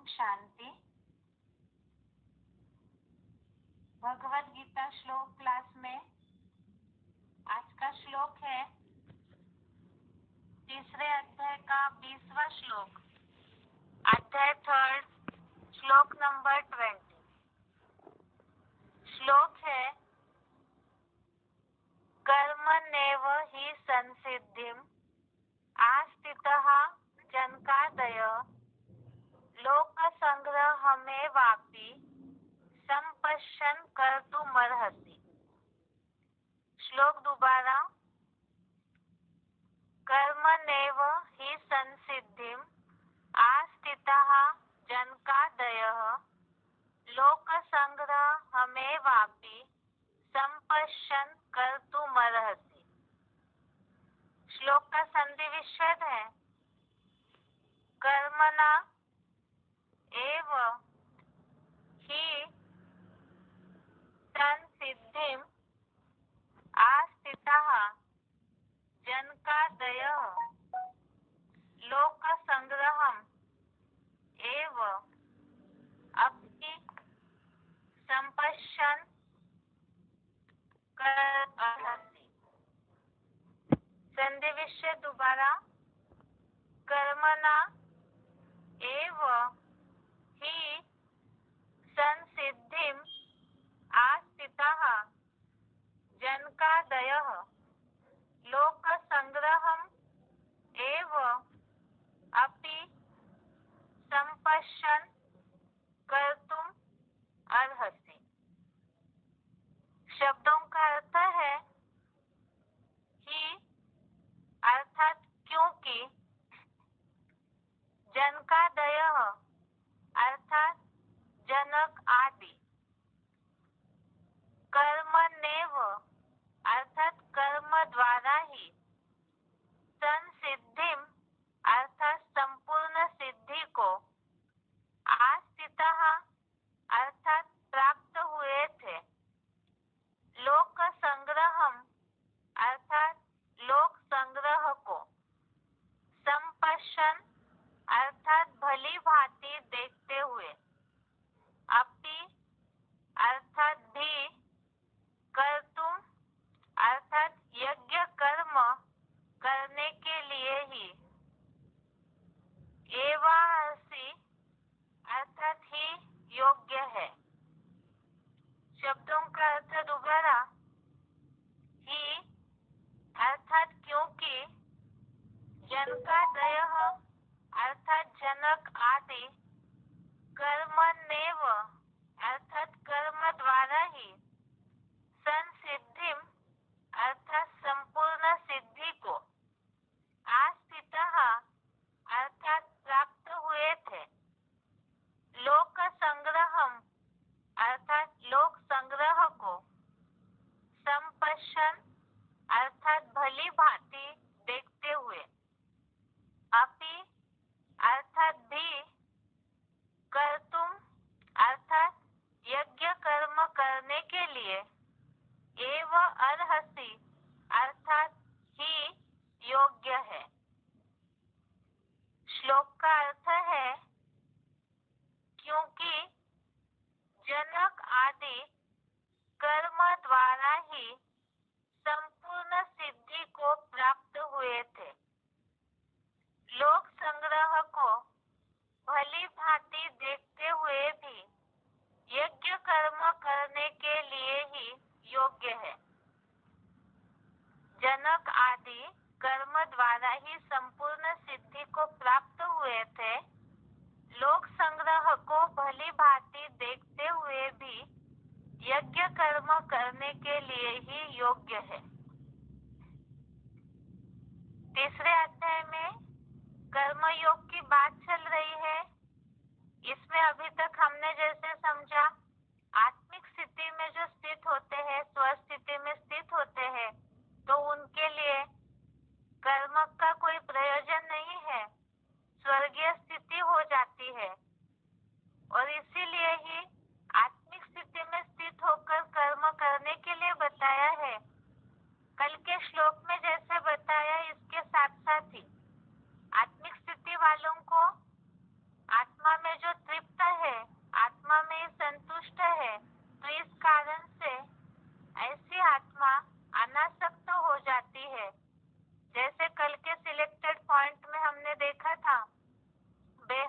शांति। भगवत गीता श्लोक क्लास में आज का श्लोक है तीसरे अध्याय का 20वां श्लोक, अध्याय 3, श्लोक नंबर 20। श्लोक है कर्मण्येव हि संसिद्धिम् आस्थितः जनकादयः लोकसंग्रहमेवापि संपश्यन् कर्तुमर्हसि। श्लोक दोबारा, कर्मण्येव हि संसिद्धिम् आस्थितः जनकादयः लोकसंग्रहमेवापि संपश्यन् कर्तुमर्हसि। श्लोक का संधि विच्छेद है कर्मणा एव हि संसिद्धिम् आस्थितः जनकादयः लोकसंग्रहम् एव अपि संपश्यन् कर्तुमर्हसि। संधि विच्छेद दोबारा, कर्मणा एव हि संसिद्धिम् आस्थितः जनकादयः लोकसंग्रहम् एव अपि संपश्यन् कर्तुम् अर्हसि। शब्दों का अर्थ है कि अर्थात क्योंकि, जनकादयः अर्थात जनक आदि, कर्मण्येव अर्थात कर्म द्वारा ही, संसिद्धिम् अर्थात संपूर्ण सिद्धि को, आस्थितः अर्थात प्राप्त हुए थे, लोक संग्रहम् अर्थात लोक संग्रह को, संपश्यन् अर्थात भली भांति देखते हुए, अपि अर्थात भी, कर्तुम अर्थात यज्ञ कर्म करने के लिए ही, एवार्हसि अर्थात ही योग्य है। शब्दों का अर्थ दोबारा, ही अर्थात क्योंकि, जनकादयः अर्थात जनक आदि, कर्मण्येव अर्थात कर्म द्वारा ही, संसिद्धिम् अर्थात संपूर्ण सिद्धि को, आस्थितः अर्थात प्राप्त हुए थे, लोक संग्रहम् अर्थात लोक संग्रह को, संपश्यन् अर्थात भली भांति देखते हुए, अपि अर्थात भी, कर्तुम अर्थात यज्ञ कर्म करने के लिए, एव अर्हसि अर्थात ही योग्य है। श्लोक का अर्थ है क्योंकि जनक आदि कर्म द्वारा ही संपूर्ण सिद्धि को प्राप्त हुए थे, लोक संग्रह को भली भांति देखते हुए भी यज्ञ कर्म करने के लिए ही योग्य है। जनक आदि कर्म द्वारा ही संपूर्ण सिद्धि को प्राप्त हुए थे, लोक संग्रह को भली भांति देखते हुए भी यज्ञ कर्म करने के लिए ही योग्य है। तीसरे अध्याय में कर्म योग की बात चल रही है। इसमें अभी तक हमने जैसे समझा, आत्मिक स्थिति में जो स्थित होते हैं, स्वस्थिति में स्थित होते हैं, तो उनके लिए कर्म का कोई प्रयोजन नहीं है, स्वर्गीय स्थिति हो जाती है। और इसीलिए ही आत्मिक स्थिति में स्थित होकर कर्म करने के लिए बताया है। कल के श्लोक में जैसे बताया, इसके साथ साथ ही आत्मिक स्थिति वालों को आत्मा में जो तृप्ति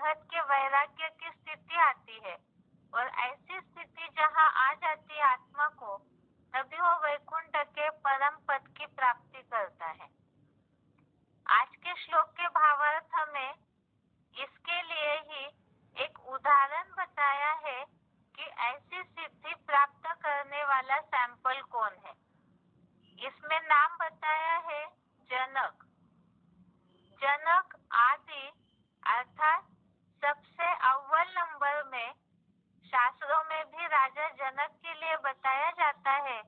अनहद के वैराग्य की स्थिति आती है, और ऐसी स्थिति जहाँ आ जाती है आत्मा को, तभी वो वैकुंठ के परम पद की प्राप्ति करता है। आज के श्लोक के भावार्थ हमें इसके लिए ही एक उदाहरण बताया है कि ऐसी सिद्धि प्राप्त करने वाला सैंपल कौन है। इसमें नाम बताया है जनक। जनक आदि अर्थात सबसे अव्वल नंबर में शास्त्रों में भी राजा जनक के लिए बताया जाता है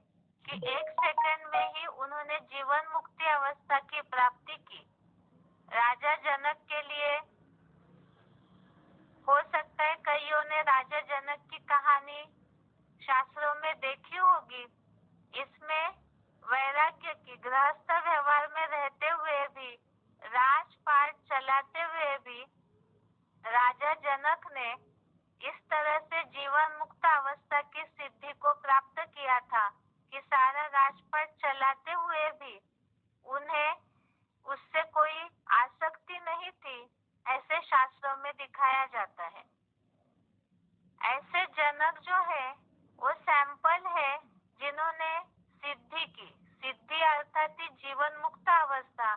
कि 1 सेकंड में ही उन्होंने जीवन मुक्ति अवस्था की प्राप्ति की। राजा जनक के लिए हो सकता है कईयों ने राजा जनक की कहानी शास्त्रों में देखी होगी। इसमें वैराग्य की, गृहस्थ व्यवहार में रहते हुए भी, राजपाट चलाते हुए भी राजा जनक ने इस तरह से जीवन मुक्त अवस्था की सिद्धि को प्राप्त किया था कि सारा राजपाट चलाते हुए भी उन्हें उससे कोई आसक्ति नहीं थी, ऐसे शास्त्रों में दिखाया जाता है। ऐसे जनक जो है वो सैंपल है जिन्होंने सिद्धि की। सिद्धि अर्थात जीवन मुक्त अवस्था,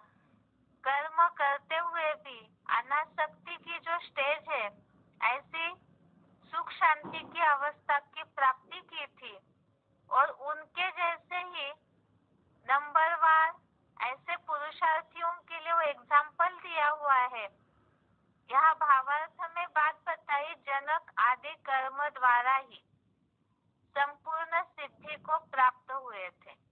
कर्म करते हुए भी अनासक्ति की जो स्टेज है, ऐसी सुख शांति की अवस्था की प्राप्ति की थी। और उनके जैसे ही नंबरवार ऐसे पुरुषार्थियों के लिए वो एग्जाम्पल दिया हुआ है। यहाँ भावार्थ में बात बताई, जनक आदि कर्म द्वारा ही संपूर्ण सिद्धि को प्राप्त हुए थे।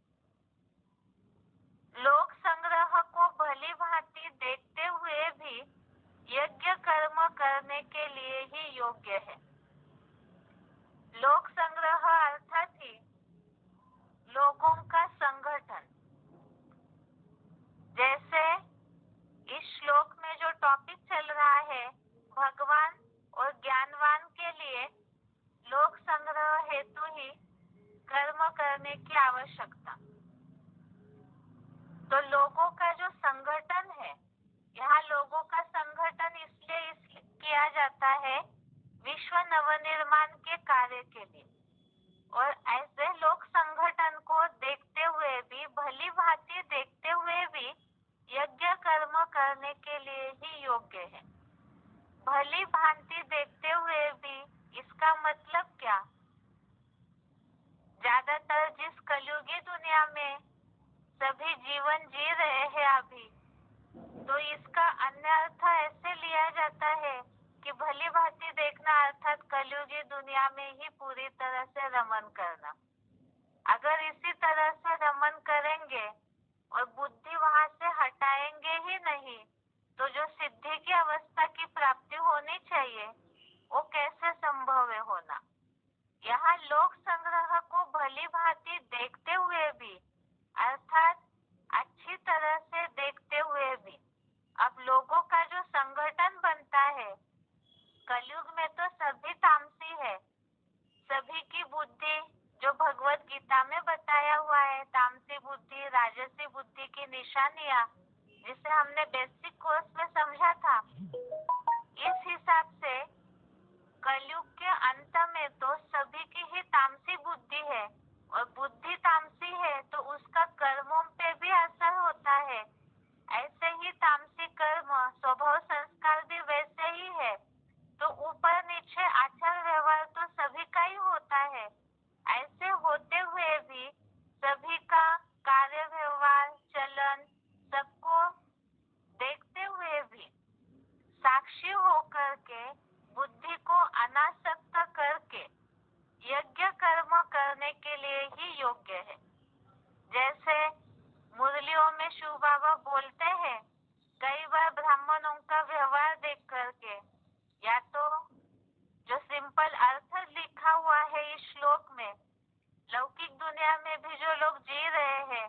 लोक संग्रह को भली भांति देखते हुए भी यज्ञ कर्म करने के लिए ही योग्य है। लोक संग्रह अर्थात ही लोगों का संगठन। जैसे इस श्लोक में जो टॉपिक चल रहा है, भगवान और ज्ञानवान के लिए लोक संग्रह हेतु ही कर्म करने की आवश्यकता। तो लोगों का जो संगठन है, यहाँ लोगों का संगठन इसलिए किया जाता है विश्व नवनिर्माण के कार्य के लिए। और ऐसे लोक संगठन को देखते हुए भी, भली भांति देखते हुए भी यज्ञ कर्म करने के लिए ही योग्य है। भली भांति देखते हुए भी इसका मतलब क्या? ज्यादातर जिस कलयुगी दुनिया में सभी जीवन जी रहे हैं अभी, तो इसका अन्य अर्थ ऐसे लिया जाता है कि भली भांति देखना अर्थात कलयुगी दुनिया में ही पूरी तरह से रमन करना। अगर इसी तरह से रमन करेंगे और बुद्धि वहां से हटाएंगे ही नहीं, तो जो सिद्धि की अवस्था की प्राप्ति होनी चाहिए वो कैसे संभव है होना। यहाँ लोक संग्रह को भली भांति देखते हुए भी अर्थात अच्छी तरह से देखते हुए भी, अब लोगों का जो संगठन बनता है, कलयुग में तो सभी तामसी है। सभी की बुद्धि जो भगवत गीता में बताया हुआ है, तामसी बुद्धि, राजसी बुद्धि की निशानियां, जिसे हमने बेसिक कोर्स में समझा था, इस हिसाब से कलयुग के अंत में तो सभी की ही तामसी बुद्धि है। और बुद्धि तामसी है तो उसका कर्मों पे भी असर होता है। ऐसे ही तामसी कर्म, स्वभाव संस्कार भी वैसे ही है। तो ऊपर नीचे आचार व्यवहार तो सभी का ही होता है। ऐसे होते हुए भी सभी का कार्य व्यवहार, चलन, सबको देखते हुए भी साक्षी होकर के बुद्धि को अनासक्त करके यज्ञ कर्म करने के लिए ही योग्य है। जैसे मुरलियों में शिव बाबा बोलते हैं, कई बार ब्राह्मणों का व्यवहार देख करके, या तो जो सिंपल अर्थ लिखा हुआ है इस श्लोक में, लौकिक दुनिया में भी जो लोग जी रहे हैं,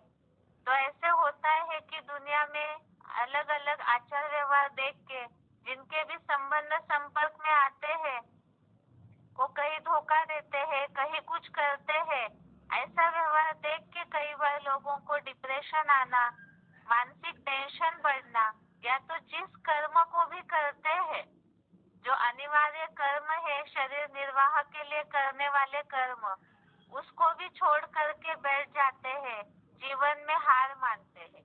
तो ऐसे होता है कि दुनिया में अलग अलग आचार व्यवहार देख के जिनके भी संबंध संपर्क में आते हैं, अनिवार्य कर्म है, शरीर निर्वाह के लिए करने वाले कर्म, उसको भी छोड़ करके बैठ जाते हैं, जीवन में हार मानते हैं।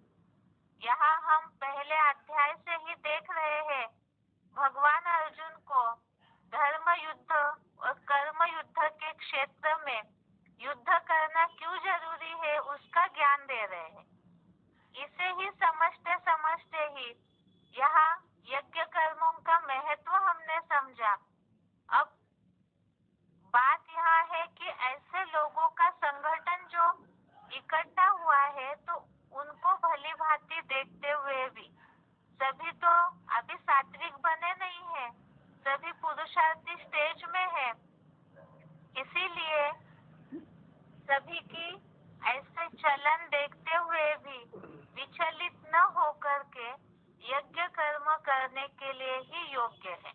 यहाँ हम पहले अध्याय से ही देख रहे हैं, भगवान अर्जुन को धर्म युद्ध और कर्म युद्ध के क्षेत्र में युद्ध करना क्यों जरूरी है उसका ज्ञान दे रहे हैं। इसे ही समझते समझते ही यहाँ यज्ञ कर्मों का महत्व हमने समझा। अब बात यहाँ है कि ऐसे लोगों का संगठन जो इकट्ठा हुआ है, तो उनको भली भांति देखते हुए भी सभी तो अभी सात्विक बने नहीं है, सभी पुरुषार्थी स्टेज में है, इसीलिए सभी की ऐसे चलन देखते हुए भी विचलित न होकर के यज्ञ कर्म करने के लिए ही योग्य है।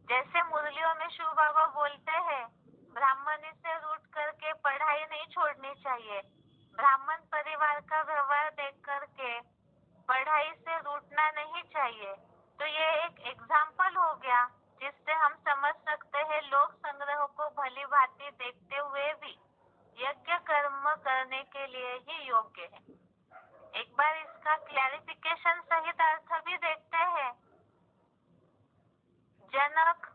जैसे मुरलियों में शिव बाबा बोलते हैं, ब्राह्मणी से रूठ करके पढ़ाई नहीं छोड़नी चाहिए, ब्राह्मण परिवार का व्यवहार देख करके पढ़ाई से रूठना नहीं चाहिए। तो ये एक एग्जाम्पल हो गया जिससे हम समझ सकते हैं लोक संग्रह को भली भांति देखते हुए भी यज्ञ कर्म करने के लिए ही योग्य है। एक बार इसका क्लैरिफिकेशन सहित अर्थ भी देखते हैं। जनक,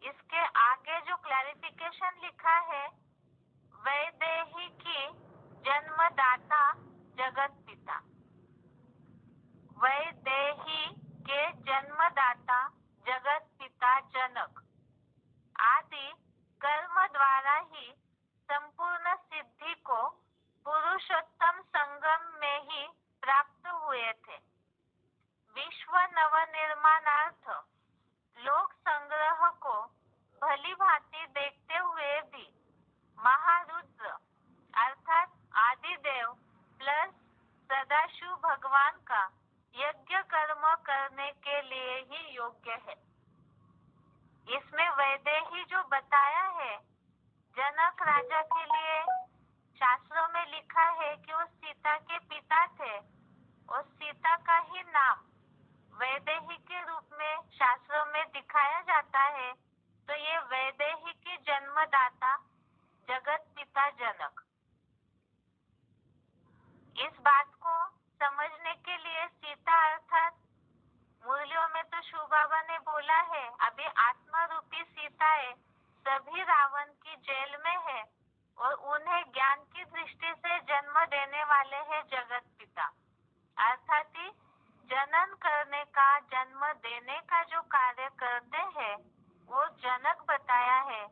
इसके आगे जो क्लैरिफिकेशन लिखा है, वैदेही जन्मदाता जगत पिता, वैदेही के जन्मदाता जगत पिता जनक आदि कर्म द्वारा ही संपूर्ण सिद्धि को पुरुषोत्तम संगम में ही प्राप्त हुए थे। विश्व नवनिर्माणार्थ लोक संग्रह को भली भांति देखते हुए भी महारुद्र अर्थात आदिदेव प्लस सदाशिव भगवान का यज्ञ कर्म करने के लिए ही योग्य है। इसमें वैदेही जो बताया है जनक राजा के लिए, शास्त्रों में लिखा है कि वो सीता के पिता थे और सीता का ही नाम वैदेही के रूप में शास्त्रों में दिखाया जाता है। तो ये वैदेही के जन्मदाता जगत पिता जनक, इस बात को समझने के लिए सीता अर्थात मुरलियों में तो शिव बाबा ने बोला है, अभी आत्मा रूपी सीताएं सभी रावण की जेल में है और उन्हें ज्ञान की दृष्टि से जन्म देने वाले हैं जगत पिता, अर्थात जनन करने का, जन्म देने का जो कार्य करते हैं वो जनक बताया है।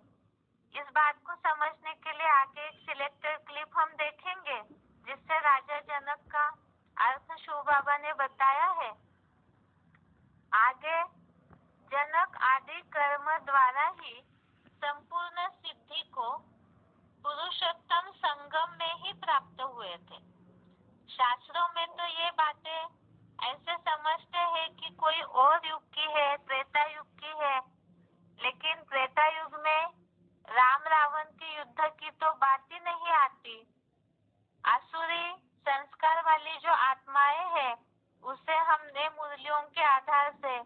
इस बात को समझने के लिए आगे एक सिलेक्टेड क्लिप हम देखेंगे जिससे राजा जनक का अर्थ शिव बाबा ने बताया है। आगे जनक आदि कर्म द्वारा ही संपूर्ण सिद्धि को पुरुषोत्तम संगम में ही प्राप्त हुए थे। शास्त्रों में तो ये बातें ऐसे समझते हैं कि कोई और युग की है, त्रेता युग की है, लेकिन त्रेता युग में राम रावण के युद्ध की तो बात ही नहीं आती। आसुरी संस्कार वाली जो आत्माएं हैं उसे हमने मुरलियों के आधार से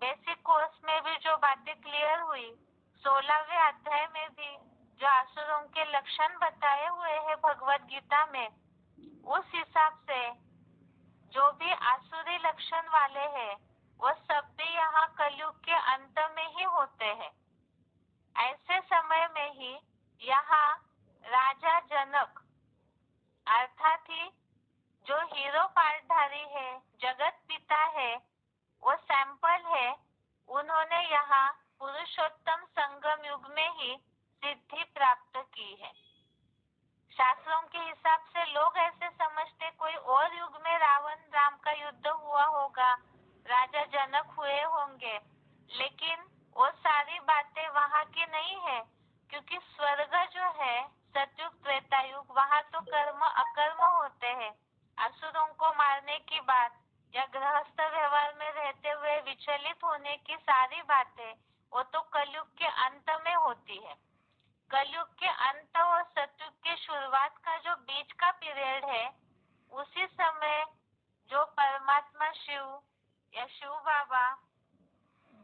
बेसिक कोर्स में भी जो बातें क्लियर हुई, 16वें अध्याय में भी जो असुरों के लक्षण बताए हुए हैं भगवत गीता में, उस हिसाब से जो भी आसुरी लक्षण वाले हैं वो सब भी यहाँ कलयुग के अंत में ही होते हैं। ऐसे समय में ही यहाँ राजा जनक अर्थात ही जो हीरो पार्टधारी है, जगत पिता है, वो सैंपल है, उन्होंने यहाँ पुरुषोत्तम संगम युग में ही सिद्धि प्राप्त की है। शास्त्रों के हिसाब से लोग ऐसे समझते कोई और युग में रावण राम का युद्ध हुआ होगा, राजा जनक हुए होंगे, लेकिन वो सारी बातें वहाँ की नहीं है, क्योंकि स्वर्ग जो है सतयुग त्रेता युग, वहाँ तो कर्म अकर्म होते हैं। असुरों को मारने की बात या गृहस्थ व्यवहार में रहते हुए विचलित होने की सारी बातें वो तो कलयुग के अंत में होती है। कलयुग के अंत और सतयुग के शुरुआत का जो बीच का पीरियड है, उसी समय जो परमात्मा शिव या शिव बाबा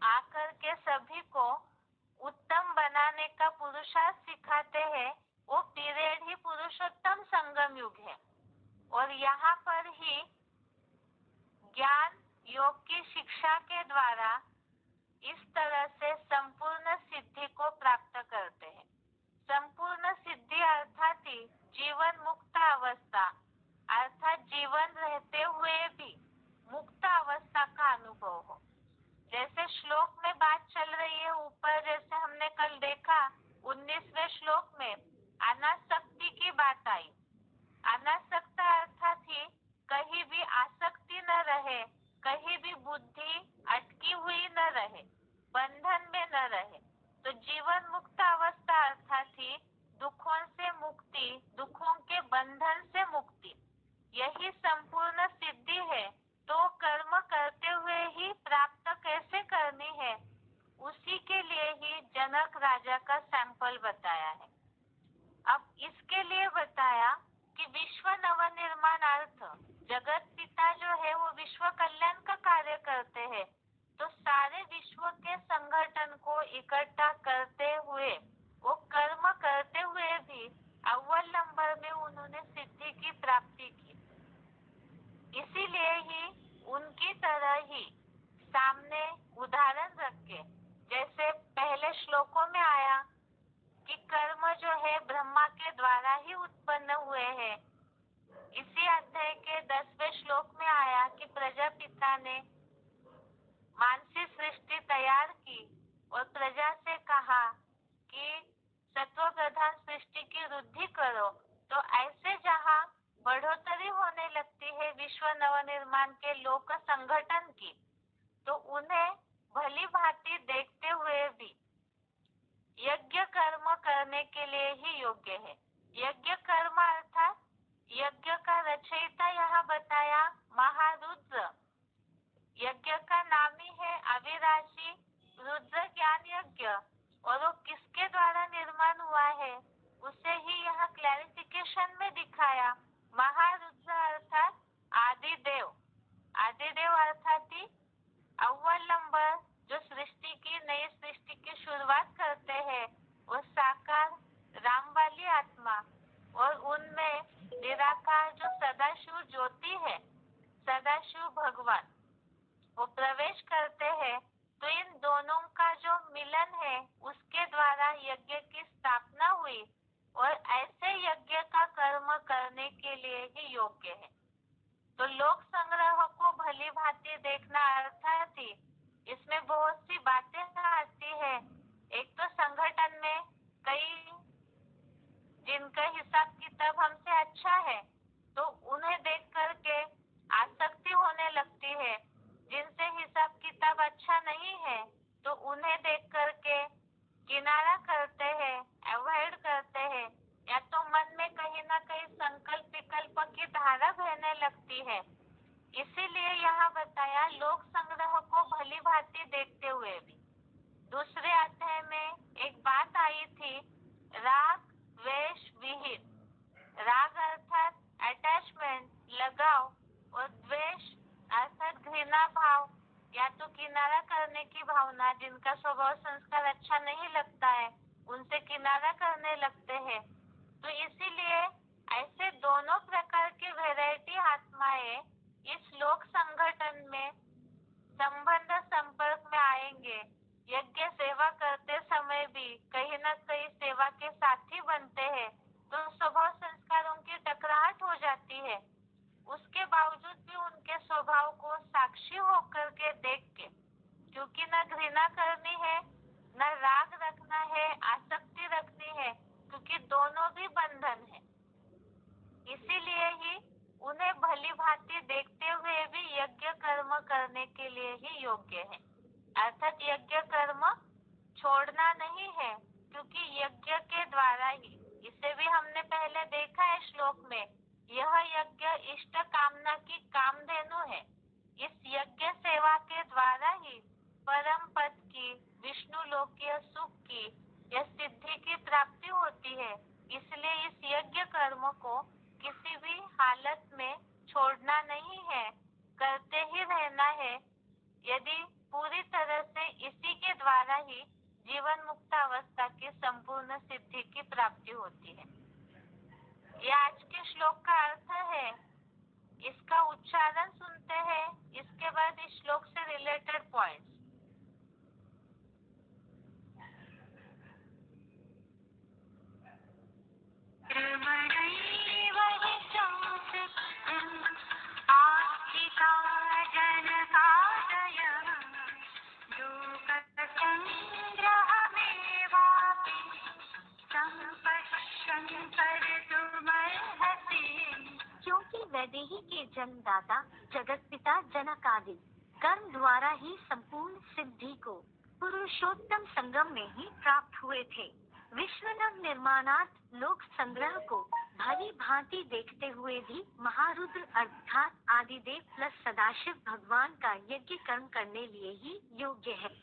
आकर और यहाँ पर ही ज्ञान योग की शिक्षा के द्वारा इस तरह से संपूर्ण सिद्धि को प्राप्त करते हैं। संपूर्ण सिद्धि अर्थात ही जीवन मुक्त अवस्था, अर्थात जीवन रहते हुए भी मुक्त अवस्था का अनुभव हो। जैसे श्लोक में बात चल रही है ऊपर, जैसे हमने कल देखा 19वें श्लोक में अनासक्ति की बात आई। अनासक्त अर्थात ही कहीं भी आसक्ति न रहे, कहीं भी बुद्धि अटकी हुई न रहे, बंधन में न रहे। तो जीवन मुक्त अवस्था अर्थात ही दुखों से मुक्ति, दुखों के बंधन से मुक्ति, यही संपूर्ण सिद्धि है। तो कर्म करते हुए ही प्राप्त कैसे करनी है, उसी के लिए ही जनक राजा का सैंपल बताया है। अब इसके लिए बताया कि विश्व नवनिर्माणार्थ जगत पिता जो है वो विश्व कल्याण का कार्य करते हैं। तो सारे विश्व के संगठन को इकट्ठा करते हुए, वो कर्म करते हुए भी अव्वल नंबर में उन्होंने सिद्धि की प्राप्ति की। इसीलिए ही उनकी तरह ही सामने उदाहरण रख के, जैसे पहले श्लोकों में आया कि कर्म जो है ब्रह्मा के द्वारा ही उत्पन्न हुए हैं। इसी अध्याय के 10वें श्लोक में आया कि प्रजापिता ने मानसी सृष्टि तैयार की और प्रजा से कहा कि सत्व प्रधान सृष्टि की वृद्धि करो। तो ऐसे जहाँ बढ़ोतरी होने लगती है विश्व नवनिर्माण के लोक संगठन की, तो उन्हें भली भांति देखते हुए भी यज्ञ कर्म करने के लिए ही योग्य है। यज्ञ कर्म अर्थात यज्ञ का रचयिता यहाँ बताया महारुद्र। यज्ञ का नाम ही है अविनाशी रुद्र ज्ञान यज्ञ, और वो किसके द्वारा निर्माण हुआ है उसे ही यहाँ क्लैरिफिकेशन में दिखाया। महारुद्र अर्थात आदिदेव। आदिदेव अर्थात ही अव्वल नंबर जो सृष्टि की, नई सृष्टि की शुरुआत करते हैं, वो साकार राम वाली आत्मा, और उनमें निराकार जो सदाशिव ज्योति है, सदाशिव भगवान, वो प्रवेश करते हैं। तो इन दोनों का जो मिलन है उसके द्वारा यज्ञ की स्थापना हुई, और ऐसे यज्ञ का कर्म करने के लिए ही योग्य है। तो लोक संग्रह को भली भांति देखना अर्थात ही इसमें बहुत सी बातें आती है। एक तो संगठन में कई जिनका हिसाब किताब हमसे अच्छा है, तो उन्हें देख करके आसक्ति होने लगती है। जिनसे हिसाब किताब अच्छा नहीं है, तो उन्हें देख करके किनारा करते हैं, अवॉइड करते हैं, या तो मन में कहीं ना कहीं संकल्प विकल्प की धारा बहने लगती है। इसीलिए यहाँ बताया लोक संग्रह को भली भांति देखते हुए भी। दूसरे अध्याय में एक बात आई थी राग द्वेष विहीन। राग अर्थात अटैचमेंट, लगाव, और द्वेष अर्थात घृणा भाव, या तो किनारा करने की भावना। जिनका स्वभाव संस्कार अच्छा नहीं लगता है उनसे किनारा करने लगते हैं। तो इसीलिए ऐसे दोनों प्रकार की वैरायटी आत्माएं इस लोक संगठन में संबंध संपर्क में आएंगे। यज्ञ सेवा करते समय भी कहीं न कहीं सेवा के साथी बनते हैं, तो स्वभाव संस्कारों की टकराहट हो जाती है। उसके बावजूद भी उनके स्वभाव को साक्षी होकर के देख के, क्योंकि न घृणा करनी है, न राग रखना है, आसक्ति रखनी है, क्योंकि दोनों भी बंधन है। इसीलिए ही उन्हें भली भांति देखते हुए भी यज्ञ कर्म करने के लिए ही योग्य है। अर्थात यज्ञ कर्म छोड़ना नहीं है, क्योंकि यज्ञ के द्वारा ही, इसे भी हमने पहले देखा है श्लोक में, यह यज्ञ इष्ट कामना की कामधेनु है। इस यज्ञ सेवा के द्वारा ही परम पद की, विष्णु लोकीय सुख की, यह सिद्धि की प्राप्ति होती है। इसलिए इस यज्ञ कर्म को किसी भी हालत में छोड़ना नहीं है, करते ही रहना है। यदि पूरी तरह से इसी के द्वारा ही जीवन मुक्त अवस्था की संपूर्ण सिद्धि की प्राप्ति होती है। ये आज के श्लोक का अर्थ है इसका उच्चारण सुनते हैं, इसके बाद इस श्लोक से रिलेटेड पॉइंट्स। क्योंकि वैदेही के जन्मदाता जगत पिता जनक आदि कर्म द्वारा ही संपूर्ण सिद्धि को पुरुषोत्तम संगम में ही प्राप्त हुए थे। विश्वनव निर्माणार्थ लोक संग्रह को भली भांति देखते हुए भी महारुद्र अर्थात आदिदेव प्लस सदाशिव भगवान का यज्ञ कर्म करने लिए ही योग्य है।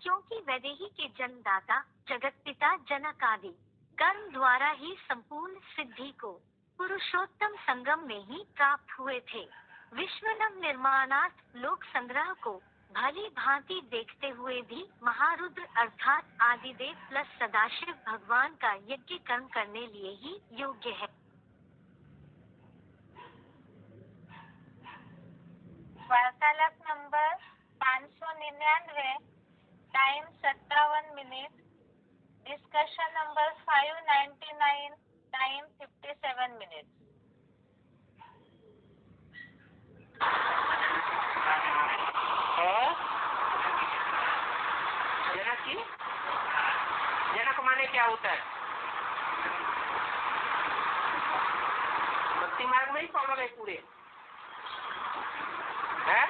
क्योंकि वैदेही के जन्मदाता जगत पिता जनक आदि कर्म द्वारा ही संपूर्ण सिद्धि को पुरुषोत्तम संगम में ही प्राप्त हुए थे। विश्वनव निर्माणार्थ लोक संग्रह को भली भांति देखते हुए भी महारुद्र अर्थात आदिदेव प्लस सदाशिव भगवान का यज्ञ कर्म करने लिए ही योग्य है। वार्तालाप number 599, time 57 minute. Discussion number 599, time 57 minute. Janak ji, Janak माने क्या होता है? भक्ति मार्ग में ही पढ़ रहे पूरे है।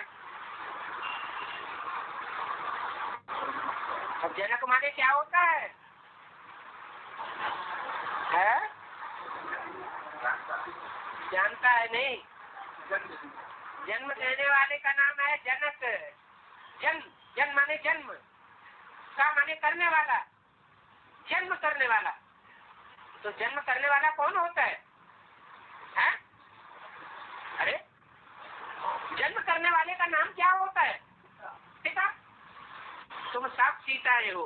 अब जनक माने क्या होता है? जानता है नहीं? जन्म देने वाले का नाम है जनक। जन्म माने जन्म का माने करने वाला, जन्म करने वाला। तो जन्म करने वाला कौन होता है? अरे जन्म करने वाले का नाम क्या होता है? पिता। तुम सब सीताएं हो।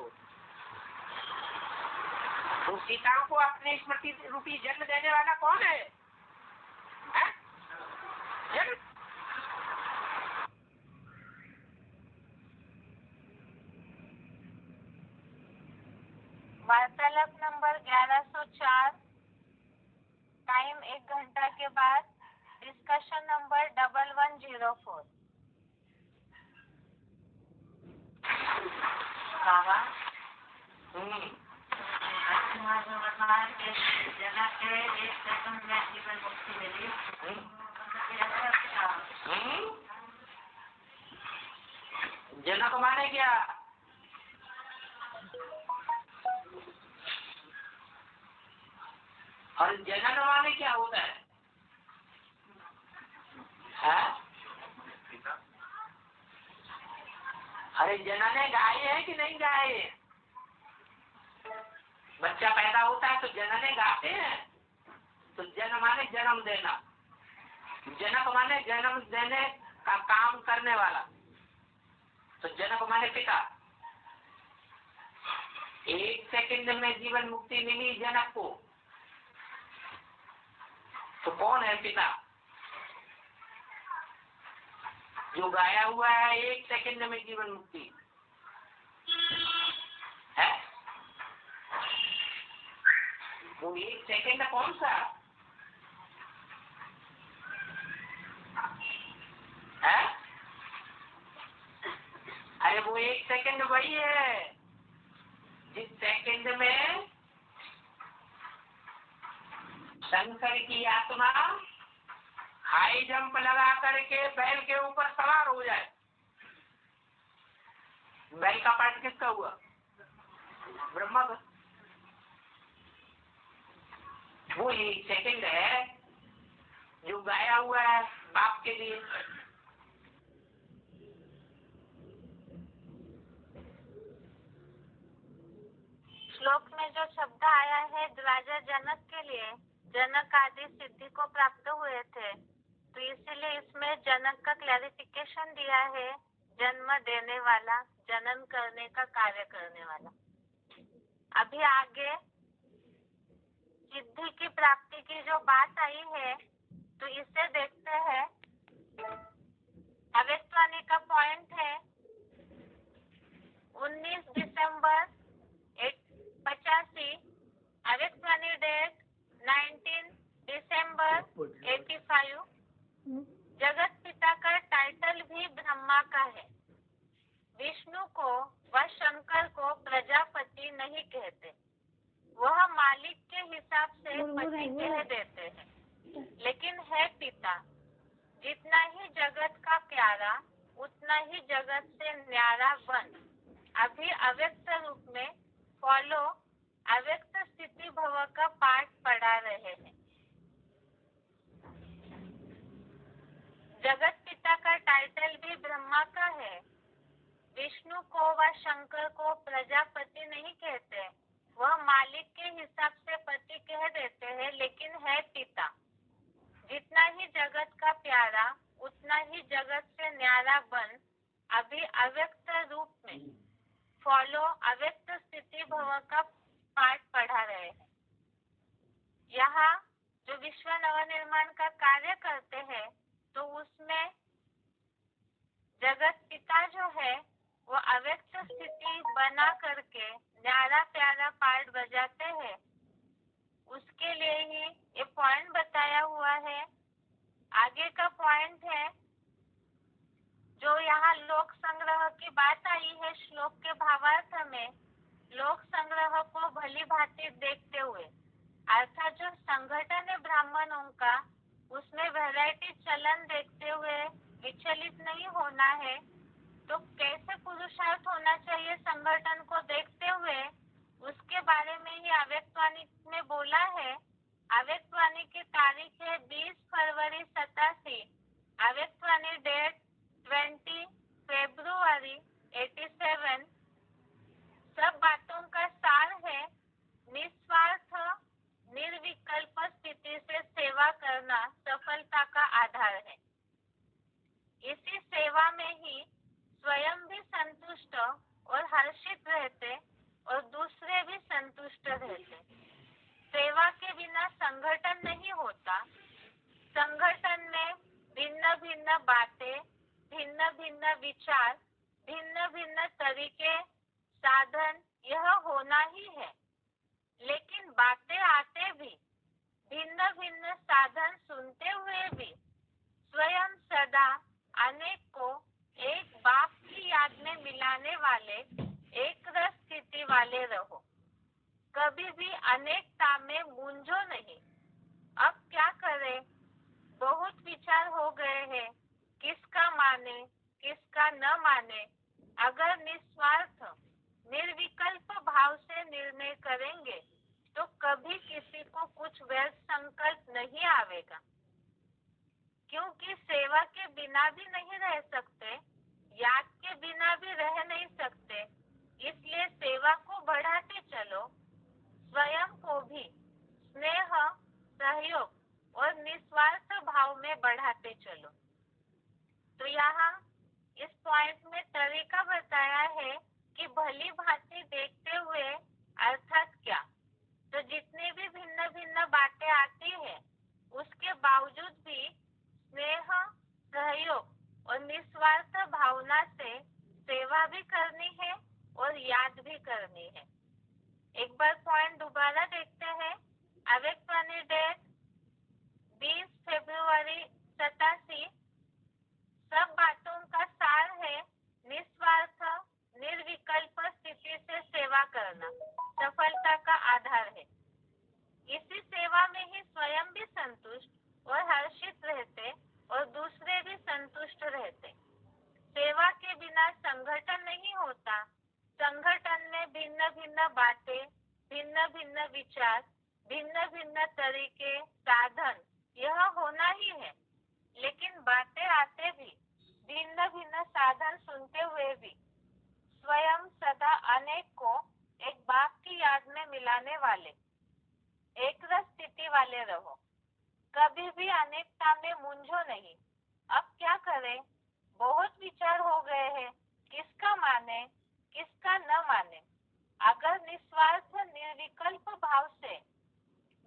उन सीताओं को अपने स्मृति रूपी जन्म देने वाला कौन है? जन्म। वार्तालाप नंबर 1104, टाइम 1 घंटा के बाद। Discussion number 1104। बाबा जीवन मुक्ति मिली। जनक माने क्या? और जनक माने क्या होता है? अरे जनने गाये है कि नहीं गाये? बच्चा पैदा होता है तो जनने गाते हैं। तो जन माने जन्म देना, जनक माने जन्म देने का काम करने वाला। तो जनक माने पिता। 1 सेकंड में जीवन मुक्ति मिली जनक को, तो कौन है पिता? जो गाया हुआ है 1 सेकंड में जीवन मुक्ति है। वो 1 सेकंड कौन सा है? अरे वो 1 सेकंड वही है जिस सेकंड में शंकर की आत्मा हाई जंप लगा करके बैल के ऊपर सवार हो जाए। बैल का पाठ किसका हुआ? ब्रह्मा का। वो 1 सेकंड है जो गाया हुआ है बाप के लिए। श्लोक में जो शब्द आया है राजा जनक के लिए, जनक आदि सिद्धि को प्राप्त हुए थे, तो इसीलिए इसमें जनक का क्लैरिफिकेशन दिया है, जन्म देने वाला, जनन करने का कार्य करने वाला। अभी आगे सिद्धि की प्राप्ति की जो बात आई है, तो इसे देखते हैं। अव्यक्तवाणी का पॉइंट है 19 दिसंबर 85, अव्यक्तवाणी डेट 19 दिसंबर 85। जगत पिता का टाइटल भी ब्रह्मा का है। विष्णु को व शंकर को प्रजापति नहीं कहते, वह मालिक के हिसाब से पति कह देते हैं, लेकिन है पिता। जितना ही जगत का प्यारा, उतना ही जगत से न्यारा बन। अभी अव्यक्त रूप में फॉलो अव्यक्त स्थिति भव का पाठ पढ़ा रहे हैं। जगत पिता का टाइटल भी ब्रह्मा का है। विष्णु को व शंकर को प्रजापति नहीं कहते, वह मालिक के हिसाब से पति कह देते हैं, लेकिन है पिता। जितना ही जगत का प्यारा, उतना ही जगत से न्यारा बन। अभी अव्यक्त रूप में फॉलो अव्यक्त स्थिति भव का पाठ पढ़ा रहे हैं। यहाँ जो विश्व नवनिर्माण का कार्य करते हैं, तो उसमें जगत पिता जो है वो अव्यक्त स्थिति बना करके न्यारा प्यारा पाठ बजाते हैं। उसके लिए ही ये पॉइंट बताया हुआ है। आगे का पॉइंट है जो यहाँ लोक संग्रह की बात आई है श्लोक के भावार्थ में। लोक संग्रह को भली भांति देखते हुए, अर्थात जो संगठन है ब्राह्मणों का, उसमें वैरायटी चलन देखते हुए विचलित नहीं होना है। तो कैसे पुरुषार्थ होना चाहिए संगठन को देखते हुए, उसके बारे में ही अव्यक्तवाणी में बोला है। अव्यक्तवाणी की तारीख है 20 फरवरी 87, अव्यक्तवाणी डेट 20 फरवरी 87। सब बातों का सार है निस्वार्थ निर्विकल्प स्थिति से सेवा करना सफलता का आधार है। इसी सेवा में ही स्वयं भी संतुष्ट और हर्षित रहते और दूसरे भी संतुष्ट रहते। सेवा के बिना संगठन नहीं होता। संगठन में भिन्न भिन्न बातें, भिन्न भिन्न विचार, भिन्न भिन्न तरीके, साधन, यह होना ही है। लेकिन बातें आते भी, भिन्न भिन्न साधन सुनते हुए भी स्वयं सदा अनेक को एक बाप की याद में मिलाने वाले एक रस स्थिति वाले रहो। कभी भी अनेकता में मूंझो नहीं। अब क्या करें, बहुत विचार हो गए हैं, किसका माने किसका न माने। अगर निस्वार्थ निर्विकल्प भाव से निर्णय करेंगे तो कभी किसी को कुछ व्यर्थ संकल्प नहीं आवेगा, क्योंकि सेवा के बिना भी नहीं रह सकते, याद के बिना भी रह नहीं सकते। इसलिए सेवा को बढ़ाते चलो, स्वयं को भी स्नेह, सहयोग और निस्वार्थ भाव में बढ़ाते चलो। तो यहाँ इस पॉइंट में तरीका बताया है कि भली भांति देखते हुए, अर्थात क्या, तो जितनी भी भिन्न भिन्न बातें आती है उसके बावजूद भी स्नेह, सहयोग और निस्वार्थ भावना से सेवा भी करनी है और याद भी करनी है। एक बार पॉइंट दोबारा देखते हैं। अव्यक्तवाणी डेट 20 फरवरी 87। सब बातों का सार है निस्वार्थ निर्विकल्प स्थिति से सेवा करना सफलता का आधार है। इसी सेवा में ही स्वयं भी संतुष्ट और हर्षित रहते और दूसरे भी संतुष्ट रहते। सेवा के बिना संगठन नहीं होता। संगठन में भिन्न भिन्न बातें, भिन्न भिन्न विचार, भिन्न भिन्न तरीके, साधन, यह होना ही है। लेकिन बातें आते भी, भिन्न भिन्न साधन सुनते हुए भी स्वयं सदा अनेक को एक बाप की याद में मिलाने वाले, एक रस स्थिति वाले रहो। कभी भी अनेकता में मूंझो नहीं। अब क्या करें? बहुत विचार हो गए हैं, किसका माने किसका न माने। अगर निस्वार्थ निर्विकल्प भाव से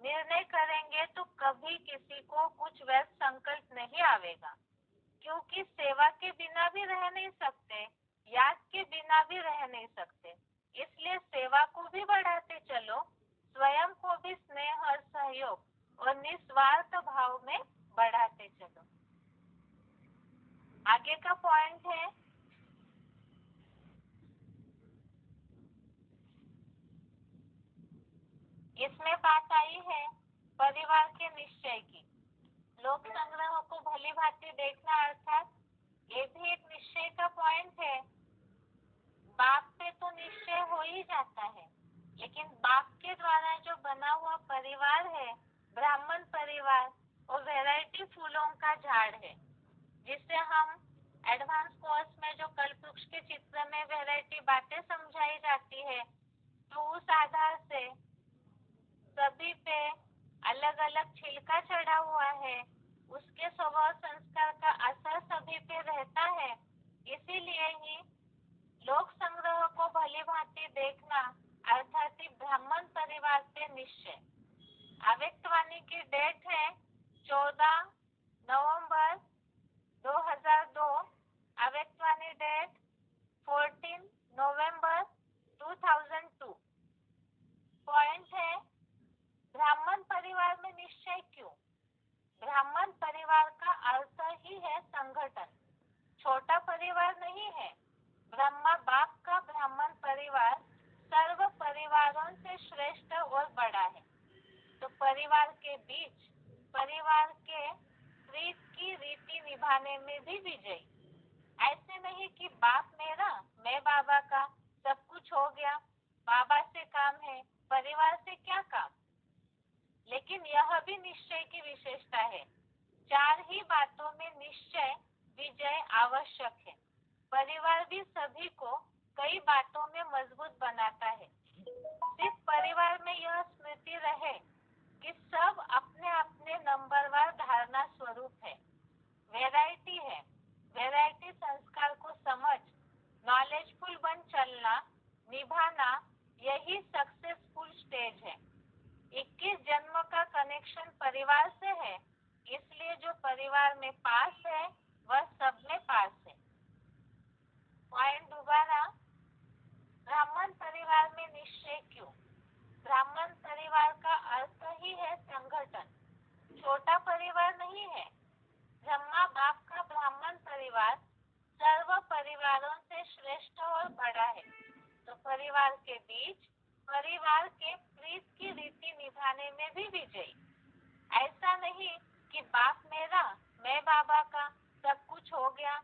निर्णय करेंगे तो कभी किसी को कुछ व्यर्थ संकल्प नहीं आवेगा, क्योंकि सेवा के बिना भी रह नहीं सकते, याद के बिना भी रह नहीं सकते। इसलिए सेवा को भी बढ़ाते चलो, स्वयं को भी स्नेह और सहयोग और निस्वार्थ भाव में बढ़ाते चलो। आगे का पॉइंट है, इसमें बात आई है परिवार के निश्चय की। लोक संग्रह को भली भांति देखना, अर्थात ये भी एक निश्चय का पॉइंट है। बाप पे तो निश्चय हो ही जाता है, लेकिन बाप के द्वारा जो बना हुआ परिवार है, ब्राह्मण परिवार, और वैरायटी फूलों का झाड़ है, जिसे हम एडवांस कोर्स में जो कल्पवृक्ष के चित्र में वैरायटी बातें समझाई जाती है, तो उस आधार से सभी पे अलग अलग छिलका चढ़ा हुआ है, उसके स्वभाव संस्कार का असर सभी पे रहता है। इसीलिए ही लोक संग्रह को भली भांति देखना, अर्थात ब्राह्मण परिवार पे निश्चय। अव्यक्तवाणी की डेट है 14 नवंबर 2002, अव्यक्तवाणी डेट 14 नवंबर 2002। पॉइंट है, ब्राह्मण परिवार में निश्चय क्यों? ब्राह्मण परिवार का अर्थ ही है संगठन, छोटा परिवार नहीं है। ब्रह्मा बाप का ब्राह्मण परिवार सर्व परिवारों से श्रेष्ठ और बड़ा है। तो परिवार के बीच, परिवार के प्रीत की रीति निभाने में भी विजयी। ऐसे नहीं कि बाप मेरा, मैं बाबा का, सब कुछ हो गया, बाबा से काम है, परिवार से क्या काम। लेकिन यह भी निश्चय की विशेषता है। चार ही बातों में निश्चय विजय आवश्यक है। परिवार भी सभी को कई बातों में मजबूत बनाता है। सिर्फ परिवार में यह स्मृति रहे कि सब अपने अपने नंबरवार धारणा स्वरूप है, वैरायटी है। वैरायटी संस्कार को समझ नॉलेजफुल बन चलना, निभाना, यही सक्सेसफुल स्टेज है। 21 जन्म का कनेक्शन परिवार से है, इसलिए जो परिवार में पास है वह सब में पास है। पॉइंट दोबारा, ब्राह्मण परिवार में निश्चय क्यों? ब्राह्मण परिवार का अर्थ ही है संगठन, छोटा परिवार नहीं है। ब्रह्मा बाप का ब्राह्मण परिवार सर्व परिवारों से श्रेष्ठ और बड़ा है। तो परिवार के बीच, परिवार के प्रीत की रीति निभाने में भी विजयी। ऐसा नहीं कि बाप मेरा, मैं बाबा का, सब कुछ हो गया,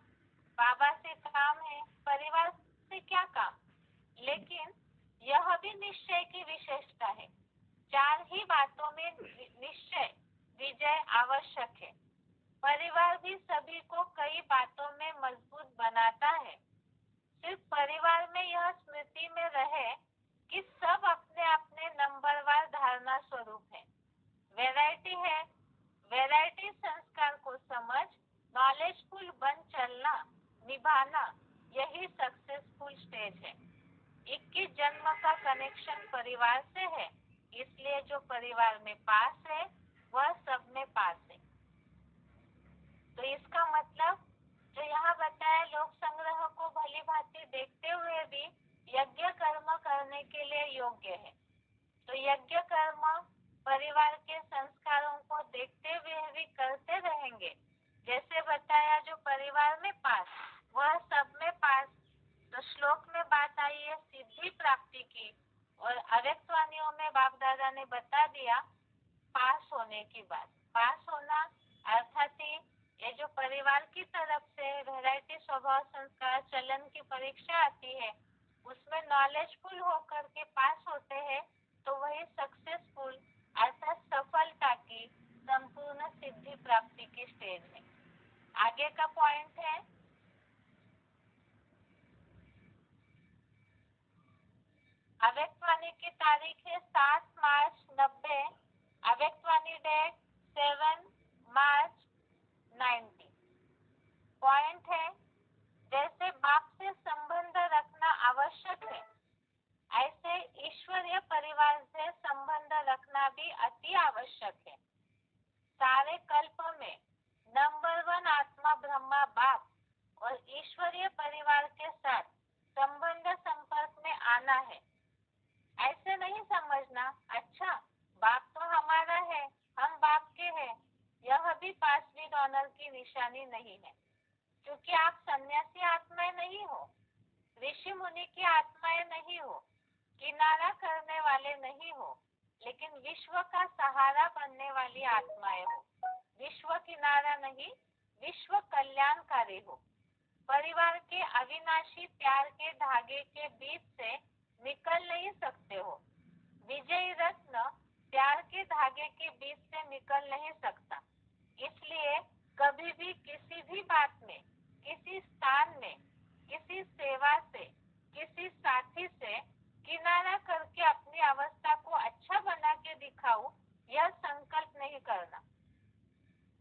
बाबा से काम है, परिवार से क्या काम। लेकिन यह भी निश्चय की विशेषता है। चार ही बातों में निश्चय विजय आवश्यक है। परिवार भी सभी को कई बातों में मजबूत बनाता है। सिर्फ परिवार में यह स्मृति में रहे कि सब अपने अपने नंबरवार धारणा स्वरूप है, वैरायटी है। वैरायटी संस्कार को समझ नॉलेजफुल बन चलना, निभाना, यही सक्सेसफुल स्टेज है। 21 जन्म का कनेक्शन परिवार से है, इसलिए जो परिवार में पास है वह सब में पास है। तो इसका मतलब जो यहाँ बताया, लोक संग्रह को भली भांति देखते हुए भी यज्ञ कर्म करने के लिए योग्य है। तो यज्ञ कर्म परिवार के संस्कारों को देखते हुए भी करते रहेंगे। जैसे बताया, जो परिवार में पास वह सब में पास। तो श्लोक में बात आई है सिद्धि प्राप्ति की, और अव्यक्तवाणियों में बाप दादा ने बता दिया पास होने की बात। पास होना अर्थात ये जो परिवार की तरफ से वैरायटी स्वभाव संस्कार चलन की परीक्षा आती है, उसमें नॉलेजफुल होकर के पास होते हैं, तो वही सक्सेसफुल अर्थात सफलता की संपूर्ण सिद्धि प्राप्ति की स्टेज है। आगे का पॉइंट है, अव्यक्तवाणी की तारीख है 7 मार्च 90, अव्यक्तवाणी डेट 7 मार्च 90। पॉइंट है, जैसे बाप से संबंध रखना आवश्यक है, ऐसे ईश्वरीय परिवार से संबंध रखना भी अति आवश्यक है। सारे कल्प में नंबर 1 आत्मा ब्रह्मा बाप और ईश्वरीय परिवार के साथ संबंध संपर्क में आना है। ऐसे नहीं समझना, अच्छा बाप तो हमारा है, हम बाप के हैं, यह भी पांचवी ऑनर की निशानी नहीं है, क्योंकि आप सन्यासी आत्माएं नहीं हो, ऋषि मुनि की आत्माएं नहीं हो, किनारा करने वाले नहीं हो, लेकिन विश्व का सहारा बनने वाली आत्माएं हो। विश्व किनारा नहीं, विश्व कल्याणकारी हो। परिवार के अविनाशी प्यार के धागे के बीच से निकल नहीं सकते हो। विजयी रत्न प्यार के धागे के बीच से निकल नहीं सकता। इसलिए कभी भी किसी भी बात में, किसी स्थान में, किसी सेवा से, किसी साथी से किनारा करके अपनी अवस्था को अच्छा बना के दिखाऊं, यह संकल्प नहीं करना।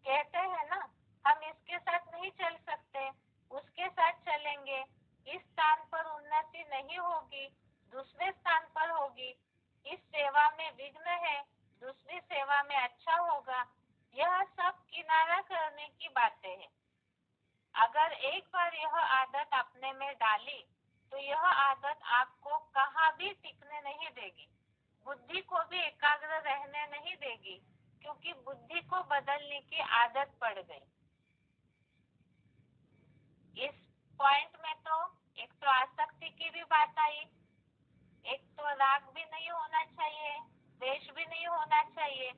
कहते हैं ना, हम इसके साथ नहीं चल सकते, उसके साथ चलेंगे, इस स्थान पर उन्नति नहीं होगी, दूसरे स्थान पर होगी, इस सेवा में विघ्न है, दूसरी सेवा में अच्छा होगा, यह सब किनारा करने की बातें हैं। अगर एक बार यह आदत अपने में डाली तो यह आदत आपको कहाँ भी टिकने नहीं देगी, बुद्धि को भी एकाग्र रहने नहीं देगी, क्योंकि बुद्धि को बदलने की आदत पड़ गई। इस पॉइंट में तो एक तो आसक्ति की भी बात आई, एक तो राग भी नहीं होना चाहिए, द्वेष भी नहीं होना चाहिए,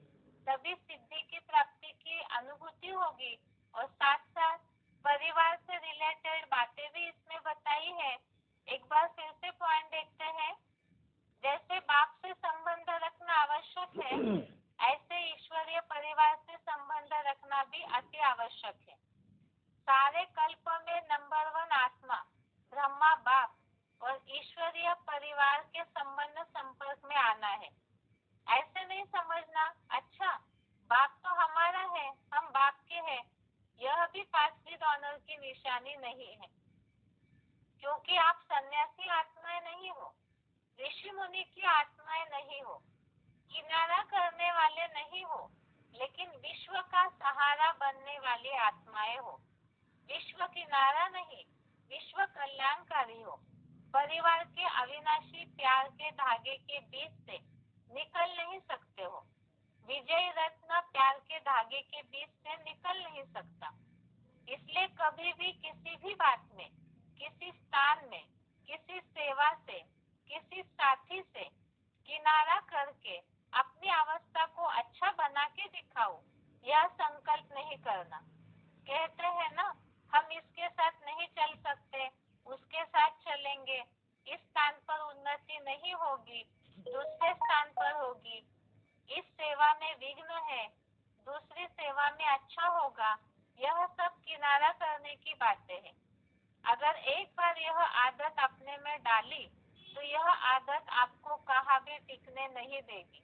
तभी सिद्धि की प्राप्ति की अनुभूति होगी। और साथ साथ परिवार से रिलेटेड बातें भी इसमें बताई है। एक बार फिर से पॉइंट देखते हैं, जैसे बाप से संबंध रखना आवश्यक है, ऐसे ईश्वरीय परिवार से संबंध रखना भी अति आवश्यक है। सारे कल्प में नंबर 1 आत्मा ब्रह्मा बाप और ईश्वरीय परिवार के संबंध संपर्क में आना है। ऐसे नहीं समझना, अच्छा बाप तो हमारा है, हम बाप के हैं, यह भी पांचवी ऑनर की निशानी नहीं है, क्योंकि आप सन्यासी आत्माएं नहीं हो, ऋषि मुनि की आत्माएं नहीं हो, किनारा करने वाले नहीं हो, लेकिन विश्व का सहारा बनने वाली आत्माएं हो। विश्व किनारा नहीं, विश्व कल्याणकारी हो। परिवार के अविनाशी प्यार के धागे के बीच से निकल नहीं सकते हो। विजयी रत्न प्यार के धागे के बीच से निकल नहीं सकता। इसलिए कभी भी किसी भी बात में, किसी स्थान में, किसी सेवा से, किसी साथी से किनारा करके अपनी अवस्था को अच्छा बना के दिखाओ, यह संकल्प नहीं करना। कहते हैं ना, हम इसके साथ नहीं चल सकते, उसके साथ चलेंगे, इस स्थान पर उन्नति नहीं होगी, दूसरे स्थान पर होगी, इस सेवा में विघ्न है, दूसरी सेवा में अच्छा होगा, यह सब किनारा करने की बातें हैं। अगर एक बार यह आदत अपने में डाली तो यह आदत आपको कहाँ भी टिकने नहीं देगी,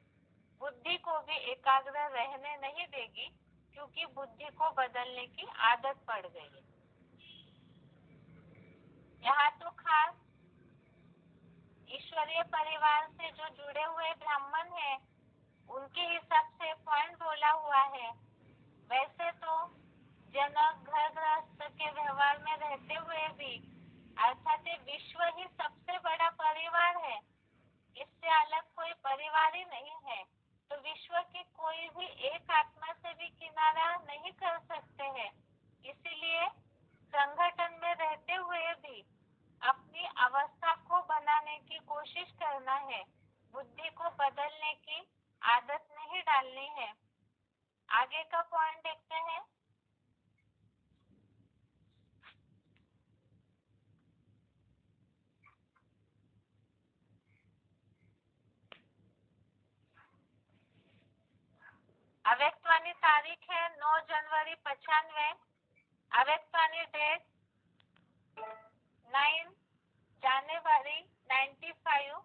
बुद्धि को भी एकाग्र रहने नहीं देगी, क्योंकि बुद्धि को बदलने की आदत पड़ गई है। यहाँ तो खास ईश्वरीय परिवार से जो जुड़े हुए ब्राह्मण हैं, उनके हिसाब से पॉइंट बोला हुआ है। वैसे तो जनक घर गृहस्थ के व्यवहार में रहते हुए भी, अर्थात विश्व ही सबसे बड़ा परिवार है, इससे अलग कोई परिवार ही नहीं है, तो विश्व के कोई भी एक आत्मा से भी किनारा नहीं कर सकते हैं। इसीलिए संगठन में रहते हुए भी अपनी अवस्था को बनाने की कोशिश करना है, बुद्धि को बदलने की आदत नहीं डालनी है। आगे का पॉइंट देखते हैं। अव्यक्तवाणी तारीख है 9 जनवरी 95, अव्यक्तवाणी डेट 9 जनवरी 95।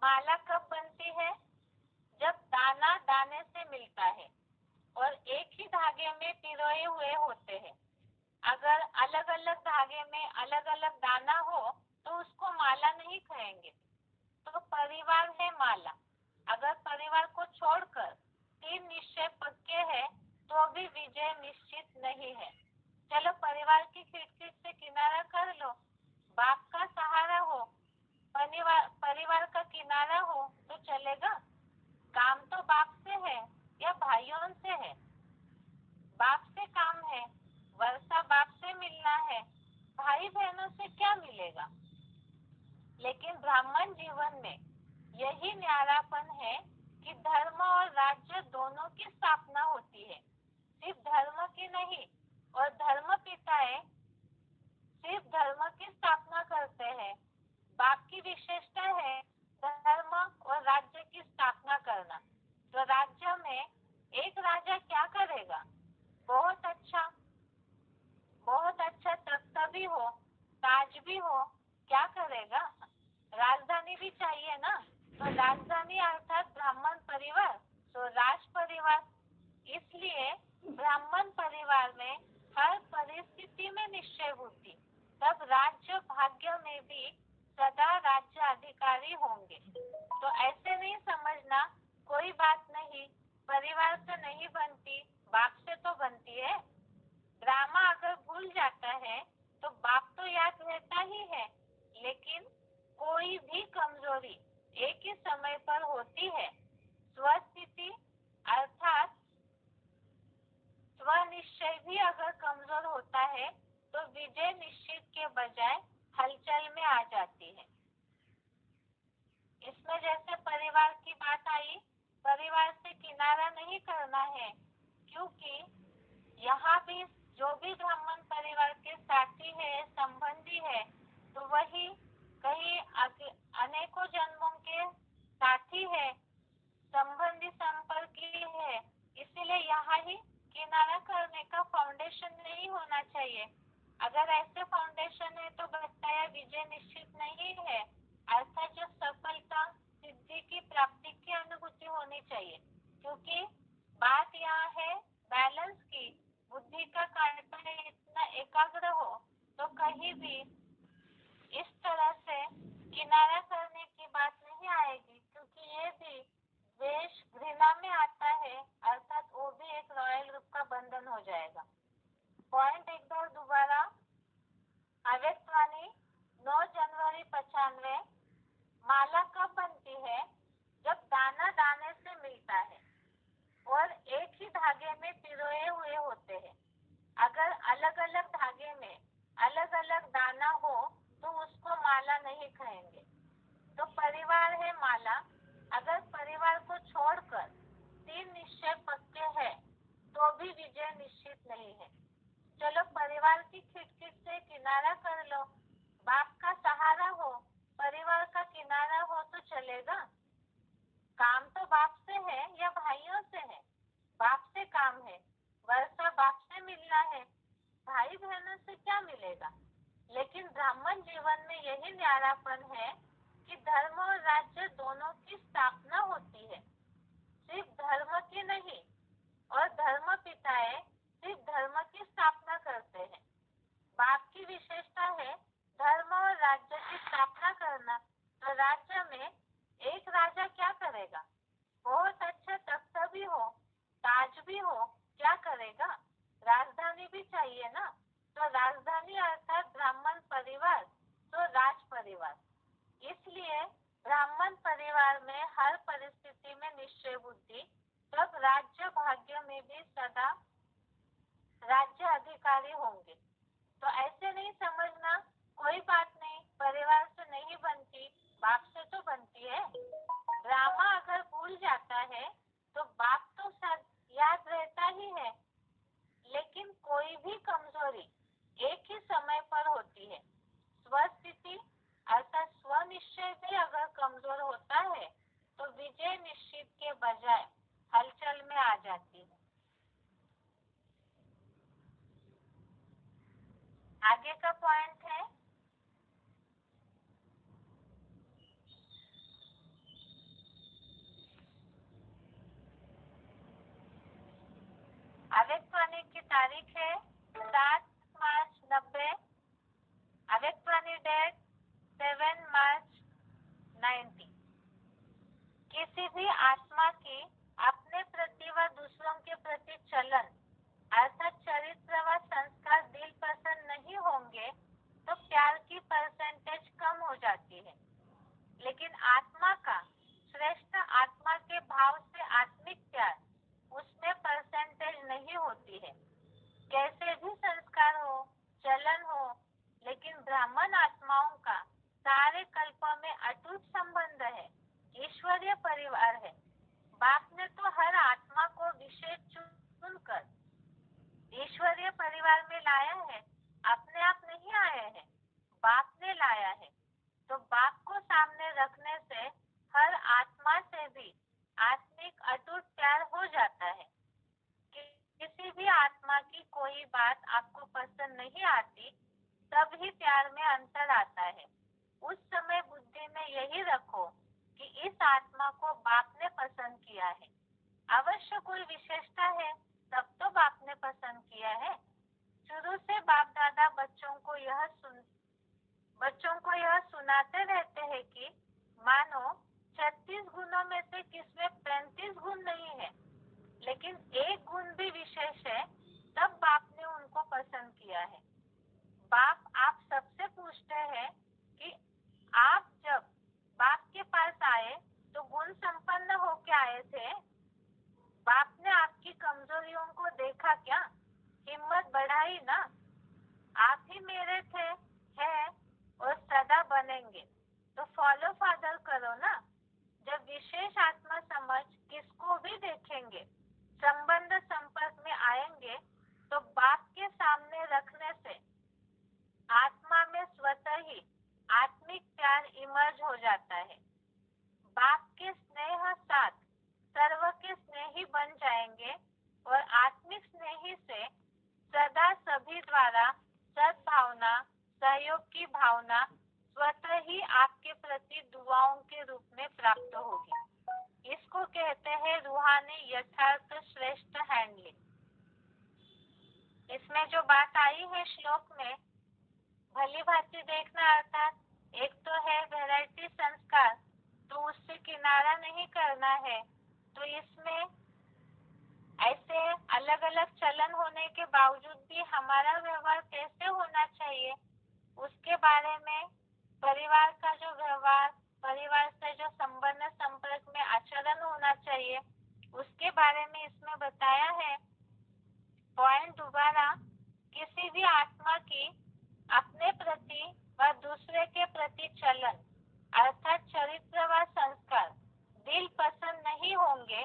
माला कब बनती है? जब दाना दाने से मिलता है और एक ही धागे में पिरोए हुए होते हैं। अगर अलग अलग धागे में अलग अलग दाना हो तो उसको माला नहीं कहेंगे। तो परिवार है माला। अगर परिवार को छोड़कर 3 निश्चय पक्के हैं तो भी विजय निश्चित नहीं है। चलो परिवार की खिड़की से किनारा कर लो, बाप का सहारा हो, परिवार का किनारा हो तो चलेगा। काम तो बाप से है या भाइयों से है? बाप से काम है, वर्षा बाप से मिलना है, भाई बहनों से क्या मिलेगा? लेकिन ब्राह्मण जीवन में यही न्यारापन है कि धर्म और राज्य दोनों की स्थापना होती है, सिर्फ धर्म की नहीं। और धर्म पिताएं सिर्फ धर्म की स्थापना करते हैं। बाप की विशेषता है धर्म और राज्य की स्थापना करना। तो राज्य में एक राजा क्या करेगा? बहुत अच्छा तख्त भी हो, ताज भी हो, क्या करेगा? राजधानी भी चाहिए ना। तो राजधानी अर्थात ब्राह्मण परिवार, तो राज परिवार। इसलिए ब्राह्मण परिवार में हर परिस्थिति में निश्चय बुद्धि, तब राज्य भाग्य में भी सदा राज्य अधिकारी होंगे। तो ऐसे नहीं समझना कोई बात नहीं, परिवार से नहीं बनती, बाप से तो बनती है। ड्रामा अगर भूल जाता है तो बाप तो याद रहता ही है, लेकिन कोई भी कमजोरी एक ही समय पर होती है। स्वस्थिति अर्थात स्वनिश्चय भी अगर कमजोर होता है तो विजय निश्चित के बजाय हलचल में आ जाती है। इसमें जैसे परिवार की बात आई, परिवार से किनारा नहीं करना है, क्योंकि यहाँ भी जो भी ब्राह्मण परिवार के साथी है, संबंधी है, तो वही कहीं अनेकों जन्मों के साथी है, संबंधी संपर्की है। इसीलिए यहाँ ही किनारा करने का फाउंडेशन नहीं होना चाहिए। अगर ऐसे फाउंडेशन है तो बताया विजय निश्चित नहीं है, अर्थात जो सफलता सिद्धि की प्राप्ति की अनुभूति होनी चाहिए। क्योंकि बात यहाँ है बैलेंस की। बुद्धि का काटा इतना एकाग्र हो तो कहीं भी इस तरह से किनारा करने की बात नहीं आएगी, क्योंकि ये भी द्वेष घृणा में आता है, अर्थात वो भी एक रॉयल रूप का बंधन हो जाएगा। पॉइंट एक बार दोबारा। अव्यक्तवाणी 9 जनवरी 95। माला कब बनती है? जब दाना दाने से मिलता है और एक ही धागे में पिरोए हुए होते हैं। अगर अलग अलग धागे में अलग अलग दाना हो तो उसको माला नहीं कहेंगे। तो परिवार है माला। अगर परिवार को छोड़कर 3 निश्चय पक्के हैं तो भी विजय निश्चित नहीं है। चलो परिवार की खिड़की से किनारा कर लो, बाप का सहारा हो, परिवार का किनारा हो तो चलेगा। काम तो बाप से है या भाइयों से है? बाप से काम है, वर्षा बाप से मिलना है, भाई बहनों से क्या मिलेगा? लेकिन ब्राह्मण जीवन में यही न्यारापन है कि धर्म और राज्य दोनों की स्थापना होती है, सिर्फ धर्म की नहीं। और धर्म पिताएं सिर्फ धर्म की स्थापना करते हैं। बाप की विशेषता है धर्म और राज्य की स्थापना करना। तो राज्य में एक राजा क्या करेगा? बहुत अच्छा तख्त भी हो, ताज भी हो, क्या करेगा? राजधानी भी चाहिए ना। तो राजधानी अर्थात ब्राह्मण परिवार, तो राज परिवार। इसलिए ब्राह्मण परिवार में हर परिस्थिति में निश्चय बुद्धि, तब राज्य भाग्य में भी सदा राज्य अधिकारी होंगे। तो ऐसे नहीं समझना कोई बात नहीं, परिवार से नहीं बनती, बाप से तो बनती है। ड्रामा अगर भूल जाता है तो बाप तो याद रहता ही है, लेकिन कोई भी कमजोरी एक ही समय पर होती है। स्वस्थिति अर्थात स्वनिश्चय भी अगर कमजोर होता है तो विजय निश्चित के बजाय हलचल में आ जाती है। आगे का पॉइंट है तारीख है 7 मार्च 90। अवेक्वानी डेट 7 मार्च 90। किसी भी आत्मा की अपने प्रति व दूसरों के प्रति चलन अर्थात चरित्र व संस्कार दिल पसंद नहीं होंगे तो प्यार की परसेंटेज कम हो जाती है। लेकिन आत्मा का श्रेष्ठ आत्मा के भाव से आत्मिक प्यार उसमें परसेंटेज नहीं होती है। कैसे भी संस्कार हो, चलन हो, लेकिन ब्राह्मण आत्माओं का सारे कल्पों में अटूट संबंध है, ईश्वरीय परिवार है। बाप ने तो हर आत्मा को विशेष चुनकर ईश्वरीय परिवार में लाया है, अपने आप नहीं आए हैं, बाप ने लाया है। तो बाप को सामने रखने से हर आत्मा से भी आत्मिक अटूट प्यार हो जाता है। किसी भी आत्मा की कोई बात आपको पसंद नहीं आती तब ही प्यार में अंतर आता है। उस समय बुद्धि में यही रखो कि इस आत्मा को बाप ने पसंद किया है। अवश्य कोई विशेषता है तब तो बाप ने पसंद किया है। शुरू से बाप दादा बच्चों को यह सुनाते रहते हैं कि मानो 36 गुणों में से किसमें 35 गुण नहीं है, लेकिन एक गुण भी विशेष है, तब बाप ने उनको पसंद किया है। बाप आप सबसे पूछते हैं कि आप जब बाप के पास आए तो गुण संपन्न होके आए थे? बाप ने आपकी कमजोरियों को देखा क्या? हिम्मत बढ़ाई ना? आप ही मेरे थे, हैं और सदा बनेंगे, तो फॉलो फादर करो ना। जब विशेष आत्मा समझ किसको भी देखेंगे, संबंध संपर्क में आएंगे, तो बाप के सामने रखने से आत्मा में स्वतः ही आत्मिक प्यार इमर्ज हो जाता है। बाप के स्नेह साथ सर्व के स्नेही बन जाएंगे और आत्मिक स्नेही से सदा सभी द्वारा सद्भावना, सहयोग की भावना स्वतः ही आपके प्रति दुआओं के रूप में प्राप्त होगी। इसको कहते हैं रूहानी यथार्थ श्रेष्ठ हैंडलिंग। इसमें जो बात आई है श्लोक में, भली भांति देखना, अर्थात एक तो है वैरायटी संस्कार, तो उससे किनारा नहीं करना है। तो इसमें ऐसे अलग अलग चलन होने के बावजूद भी हमारा व्यवहार कैसे होना चाहिए, उसके बारे में, परिवार का जो व्यवहार, परिवार से जो संबंध संपर्क में आचरण होना चाहिए, उसके बारे में इसमें बताया है। पॉइंट दोबारा, किसी भी आत्मा की अपने प्रति व दूसरे के प्रति चलन अर्थात चरित्र व संस्कार दिल पसंद नहीं होंगे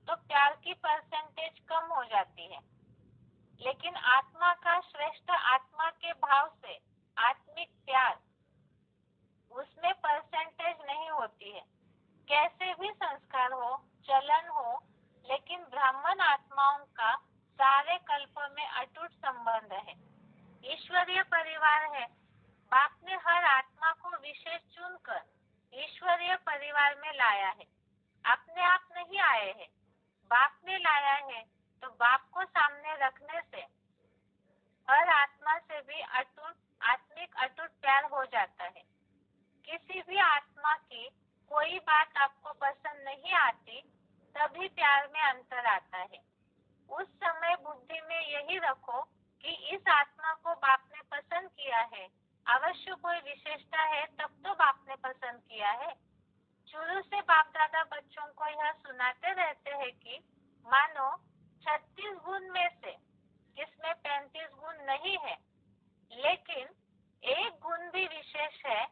तो प्यार की परसेंटेज कम हो जाती है। लेकिन आत्मा का श्रेष्ठ आत्मा के भाव से आत्मिक प्यार उसमें परसेंटेज नहीं होती है। कैसे भी संस्कार हो, चलन हो, लेकिन ब्राह्मण आत्माओं का सारे कल्पों में अटूट संबंध है, ईश्वरीय परिवार है। बाप ने हर आत्मा को विशेष चुनकर ईश्वरीय परिवार में लाया है, अपने आप नहीं आए हैं, बाप ने लाया है। तो बाप को सामने रखने से हर आत्मा से भी आत्मिक अटूट प्यार हो जाता है। किसी भी आत्मा की कोई बात आपको पसंद नहीं आती तभी प्यार में अंतर आता है। उस समय बुद्धि में यही रखो कि इस आत्मा को बाप ने पसंद किया है, अवश्य कोई विशेषता है तब तो बाप ने पसंद किया है। शुरू से बाप दादा बच्चों को यह सुनाते रहते हैं कि मानो 36 गुण में से किसमें 35 गुण नहीं है, लेकिन एक गुण भी विशेष है,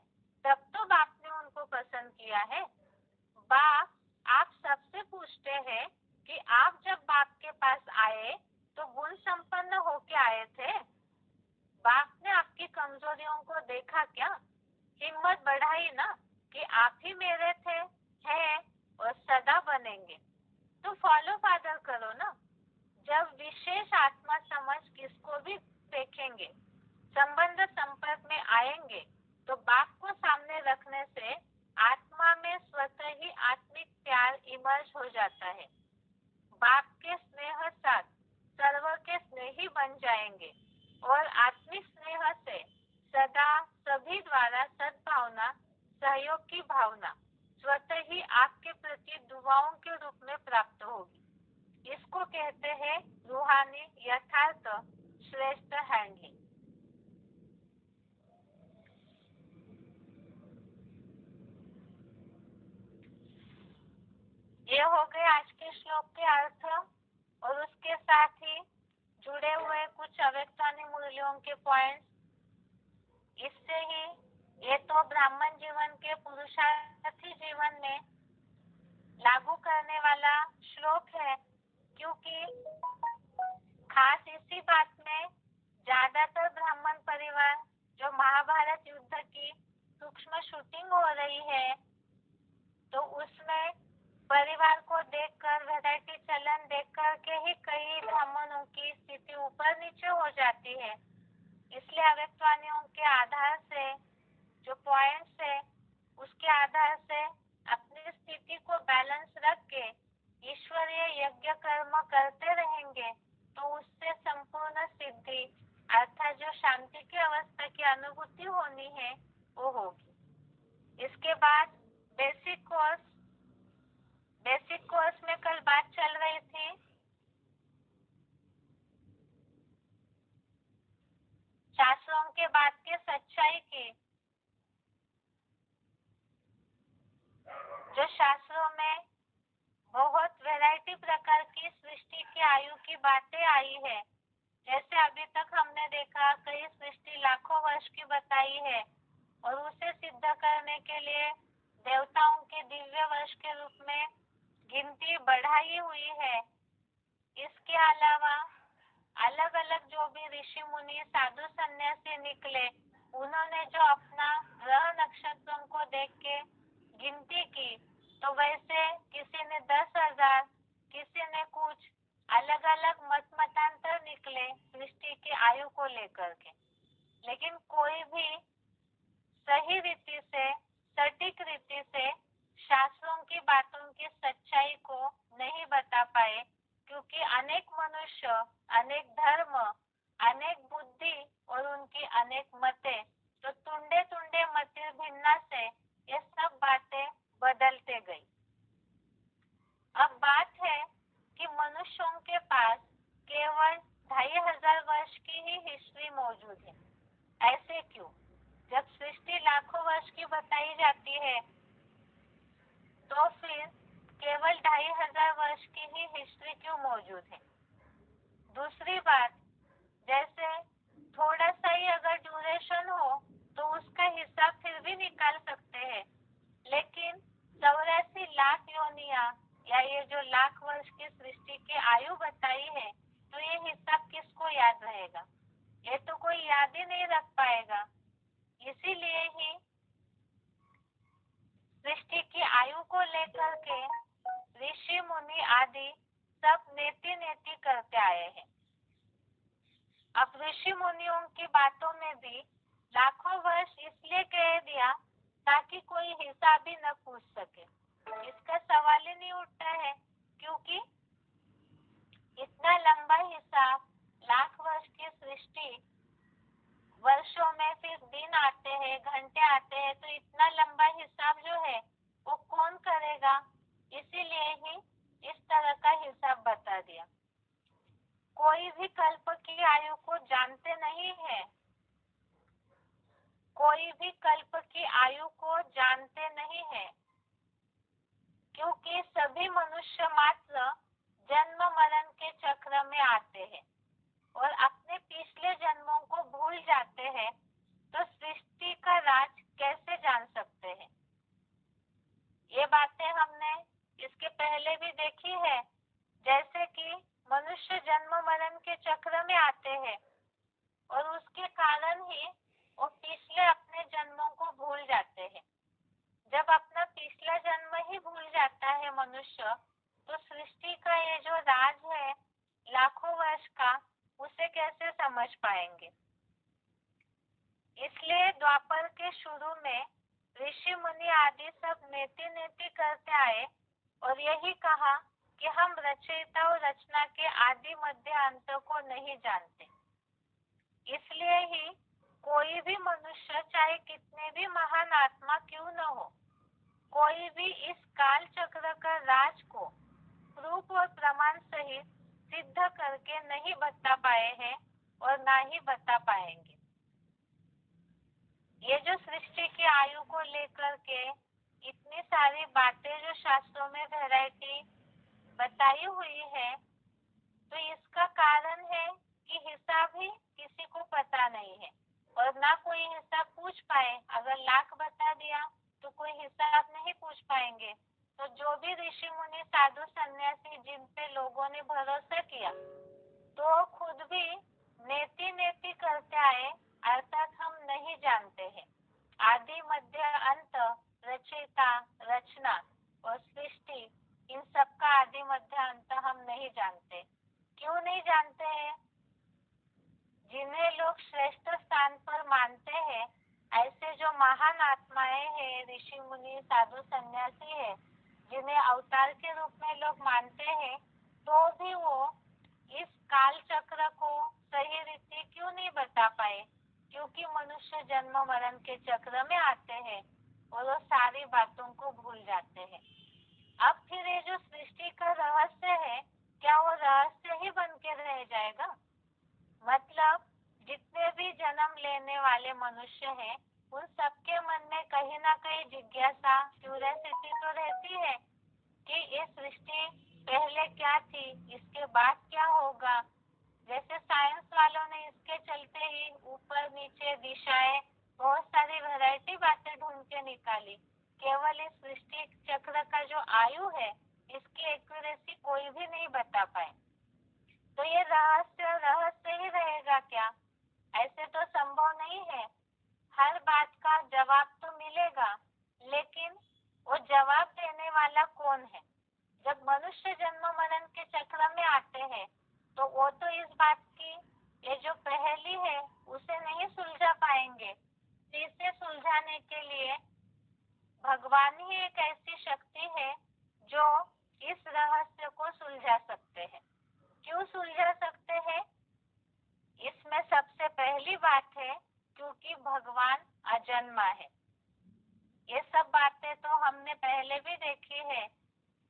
तब तो बाप ने उनको पसंद किया है। बाप आप सबसे पूछते हैं कि आप जब बाप के पास आए तो गुण संपन्न होके आए थे? बाप ने आपकी कमजोरियों को देखा क्या? हिम्मत बढ़ाई ना कि आप ही मेरे थे, हैं और सदा बनेंगे, तो फॉलो फादर करो ना। जब विशेष आत्मा समझ किसको भी देखेंगे, संबंध संपर्क में आएंगे, तो बाप को सामने रखने से आत्मा में स्वतः ही आत्मिक प्यार इमर्ज हो जाता है। बाप के स्नेह साथ सर्व के स्नेही बन जाएंगे और आत्मिक स्नेह से सदा सभी द्वारा सद्भावना, सहयोग की भावना स्वतः ही आपके प्रति दुआओं के रूप में प्राप्त होगी। इसको कहते हैं रूहानी यथार्थ श्रेष्ठ हैंडलिंग। ये हो गए आज के श्लोक के अर्थ और उसके साथ ही जुड़े हुए कुछ अव्यक्तानी मूल्यों के पॉइंट्स। इससे ही ये तो ब्राह्मण जीवन के पुरुषार्थी जीवन में लागू करने वाला श्लोक है, क्योंकि खास इसी बात में ज्यादातर ब्राह्मण परिवार जो महाभारत युद्ध की सूक्ष्म शूटिंग हो रही है तो उसमें परिवार को देखकर, वैरायटी चलन देखकर के ही कई ब्राह्मणों की स्थिति ऊपर नीचे हो जाती है। इसलिए अव्यक्तवाणियों के आधार से जो पॉइंट्स है उसके आधार से अपनी स्थिति को बैलेंस रख के ईश्वरीय यज्ञ कर्म करते रहेंगे तो उससे संपूर्ण सिद्धि अर्थात जो शांति की अवस्था की अनुभूति होनी है वो होगी। इसके बाद बेसिक कोर्स में कल बात चल रही थी शास्त्रों के बाद के सच्चाई की। जो शास्त्रों में बहुत वैरायटी प्रकार की सृष्टि की आयु की बातें आई है, जैसे अभी तक हमने देखा कई सृष्टि लाखों वर्ष की बताई है और उसे सिद्ध करने के लिए देवताओं के दिव्य वर्ष के रूप में गिनती बढ़ाई हुई है। इसके अलावा अलग अलग जो भी ऋषि मुनि साधु सन्यासी निकले उन्होंने जो अपना ग्रह नक्षत्रों को देख के गिनती की तो वैसे किसी ने 10,000, किसी ने कुछ अलग अलग मतांतर निकले सृष्टि की आयु को लेकर के, लेकिन कोई भी सही रीति से सटीक रीति से शास्त्रों की बातों की सच्चाई को नहीं बता पाए, क्योंकि अनेक मनुष्य, अनेक धर्म, अनेक बुद्धि और उनकी अनेक मतें, तो तुंडे तुंडे मत भिन्ना से ये सब बातें बदलते गई। अब बात है कि मनुष्यों के पास केवल 2500 वर्ष की ही हिस्ट्री मौजूद है। ऐसे क्यों? जब सृष्टि लाखों वर्ष की बताई जाती है तो फिर केवल 2500 वर्ष की ही हिस्ट्री क्यों मौजूद है? दूसरी बात, जैसे थोड़ा सा ही अगर ड्यूरेशन हो तो उसका हिसाब फिर भी निकाल सकते हैं, लेकिन 84 लाख योनिया या ये जो लाख वर्ष की सृष्टि की आयु बताई है तो ये हिसाब किसको याद रहेगा? ये तो कोई याद ही नहीं रख पाएगा। इसीलिए ही सृष्टि की आयु को लेकर के ऋषि मुनि आदि सब नेति करते आए हैं। अब ऋषि मुनियों की बातों में भी लाखों वर्ष इसलिए कह दिया ताकि कोई हिसाब ही न पूछ सके। इसका सवाल ही नहीं उठता है, क्योंकि इतना लंबा हिसाब, लाख वर्ष की सृष्टि, वर्षों में फिर दिन आते हैं, घंटे आते हैं, तो इतना लंबा हिसाब जो है वो कौन करेगा? इसीलिए ही इस तरह का हिसाब बता दिया। कोई भी कल्प की आयु को जानते नहीं है, कोई भी कल्प की आयु को जानते नहीं है, क्योंकि सभी मनुष्य मात्र जन्म मरण के चक्र में आते हैं और अपने पिछले जन्मों को भूल जाते हैं, तो सृष्टि का राज कैसे जान सकते हैं? ये बातें हमने इसके पहले भी देखी है, जैसे कि मनुष्य जन्म मरण के चक्र में आते हैं और उसके कारण ही वो पिछले अपने जन्मों को भूल जाते हैं। जब अपना पिछला जन्म ही भूल जाता है मनुष्य, तो सृष्टि का ये जो राज है लाखों वर्ष का, उसे कैसे समझ पाएंगे? इसलिए द्वापर के शुरू में ऋषि मुनि आदि सब नेति करते आए और यही कहा कि हम रचयिता और रचना के आदि मध्य अंत को नहीं जानते। इसलिए ही कोई भी मनुष्य चाहे कितने भी महान आत्मा क्यों न हो, कोई भी इस काल चक्र का राज को प्रूफ और प्रमाण सहित सिद्ध करके नहीं बता पाए हैं और ना ही बता पाएंगे। ये जो सृष्टि की आयु को लेकर के इतनी सारी बातें जो शास्त्रों में वैरायटी बताई हुई है, तो इसका कारण है कि हिसाब ही किसी को पता नहीं है और ना कोई हिसाब पूछ पाए। अगर लाख बता दिया तो कोई हिसाब नहीं पूछ पाएंगे। तो जो भी ऋषि मुनि साधु सन्यासी जिन पे लोगों ने भरोसा किया, तो खुद भी नेति नेति करते आए, अर्थात हम नहीं जानते हैं आदि मध्य अंत, रचयिता, रचना और सृष्टि, इन सब का आदि मध्य अंत हम नहीं जानते। क्यों नहीं जानते हैं? जिन्हें लोग श्रेष्ठ स्थान पर मानते हैं, ऐसे जो महान आत्माएं हैं, ऋषि मुनि साधु सन्यासी है, जिन्हें अवतार के रूप में लोग मानते हैं, तो भी वो इस काल चक्र को सही रीति क्यों नहीं बता पाए? क्योंकि मनुष्य जन्म मरण के चक्र में आते हैं और वो सारी बातों को भूल जाते हैं। अब फिर ये जो सृष्टि का रहस्य है, क्या वो रहस्य ही बन के रह जाएगा? मतलब जितने भी जन्म लेने वाले मनुष्य हैं, उन सबके मन में कहीं ना कहीं जिज्ञासा, क्यूरियोसिटी तो रहती है कि ये सृष्टि पहले क्या थी, इसके बाद क्या होगा। जैसे साइंस वालों ने इसके चलते ही ऊपर नीचे दिशाएं बहुत सारी वैरायटी बातें ढूंढ के निकाली। केवल इस सृष्टि चक्र का जो आयु है, इसकी एक्यूरेसी कोई भी नहीं बता पाए। तो ये रहस्य ही रहेगा क्या? ऐसे तो संभव नहीं है। हर बात का जवाब तो मिलेगा, लेकिन वो जवाब देने वाला कौन है? जब मनुष्य जन्म मरण के चक्र में आते हैं, तो वो तो इस बात की ये जो पहेली है उसे नहीं सुलझा पाएंगे। इसे सुलझाने के लिए भगवान ही एक ऐसी शक्ति है जो इस रहस्य को सुलझा सकते हैं। क्यों सुलझा सकते हैं? इसमें सबसे पहली बात है क्योंकि भगवान अजन्मा है। ये सब बातें तो हमने पहले भी देखी है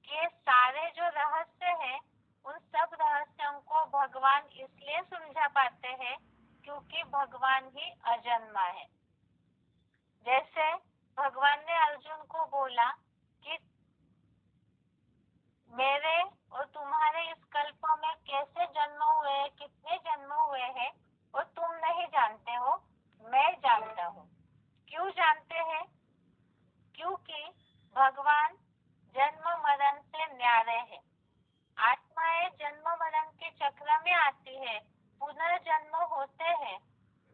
कि सारे जो रहस्य हैं, उन सब रहस्यों को भगवान इसलिए सुलझा पाते हैं क्योंकि भगवान ही अजन्मा है। जैसे भगवान ने अर्जुन को बोला कि मेरे और तुम्हारे इस कल्प में कैसे जन्म हुए हैं, कितने जन्म हुए हैं, और तुम नहीं जानते हो, मैं जानता हूँ। क्यों जानते हैं? क्योंकि भगवान जन्म मरण से न्यारे है। आत्माएं जन्म मरण के चक्र में आती है, पुनर्जन्म होते हैं,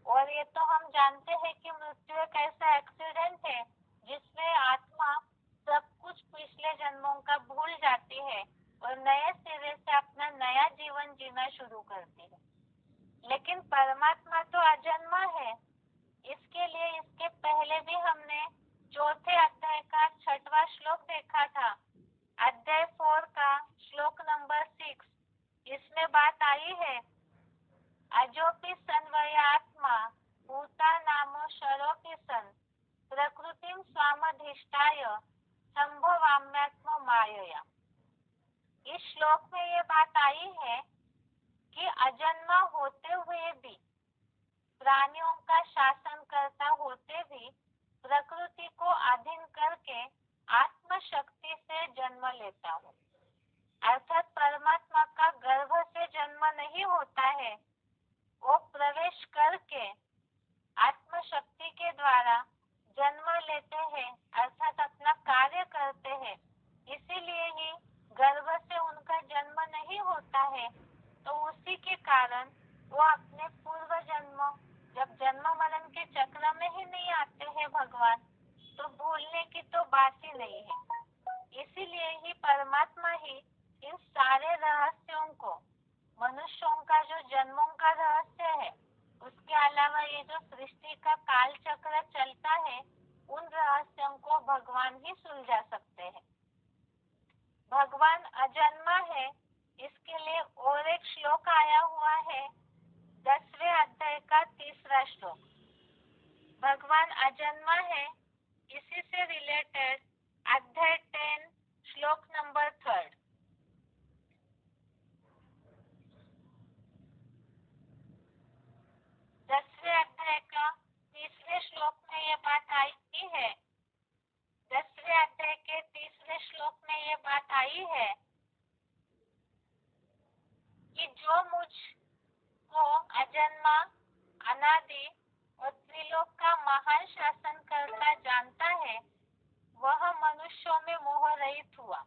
और ये तो हम जानते हैं कि मृत्यु एक ऐसा एक्सीडेंट है जिसमें आत्मा सब कुछ पिछले जन्मों का भूल जाती है और नए सिरे से अपना नया जीवन जीना शुरू करती है। लेकिन परमात्मा तो अजन्मा है। इसके लिए इसके पहले भी हमने चौथे अध्याय का 6वां श्लोक देखा था, अध्याय 4 का श्लोक नंबर 6। इसमें बात आई है, अजोपि सन वयात्मा भूता नामो शरोपि सन प्रकृतिम स्वामधिष्ठाय संभवाम्यात्म मायया। इस श्लोक में ये बात आई है कि अजन्मा होते हुए भी, प्राणियों का शासन करता होते भी, प्रकृति को अधीन करके आत्म शक्ति से जन्म लेता हूँ। अर्थात परमात्मा का गर्भ से जन्म नहीं होता है, वो प्रवेश करके आत्म शक्ति के द्वारा जन्म लेते हैं, अर्थात अपना कार्य करते हैं। इसीलिए ही गर्भ से उनका जन्म नहीं होता है। तो उसी के कारण वो अपने पूर्व जन्म, जब जन्म मरण के चक्र में ही नहीं आते हैं भगवान, तो भूलने की तो बात ही नहीं है। इसीलिए ही परमात्मा ही इन सारे रहस्यों को, मनुष्यों का जो जन्मों का रहस्य है, उसके अलावा ये जो सृष्टि का काल चक्र चलता है, उन रहस्यों को भगवान ही सुलझा सकते हैं। भगवान अजन्मा है, इसके लिए और एक श्लोक आया हुआ है, 10वें अध्याय का 3रा श्लोक। भगवान अजन्मा है, इसी से रिलेटेड अध्याय 10 श्लोक नंबर 3। दसवें अध्याय का 3रे श्लोक में ये बात आई है। 10वें अध्याय के 3रे श्लोक में ये बात आई है कि जो मुझ को अजन्मा, अनादि और त्रिलोक का महान शासन करता जानता है, वह मनुष्यों में मोह रहित हुआ।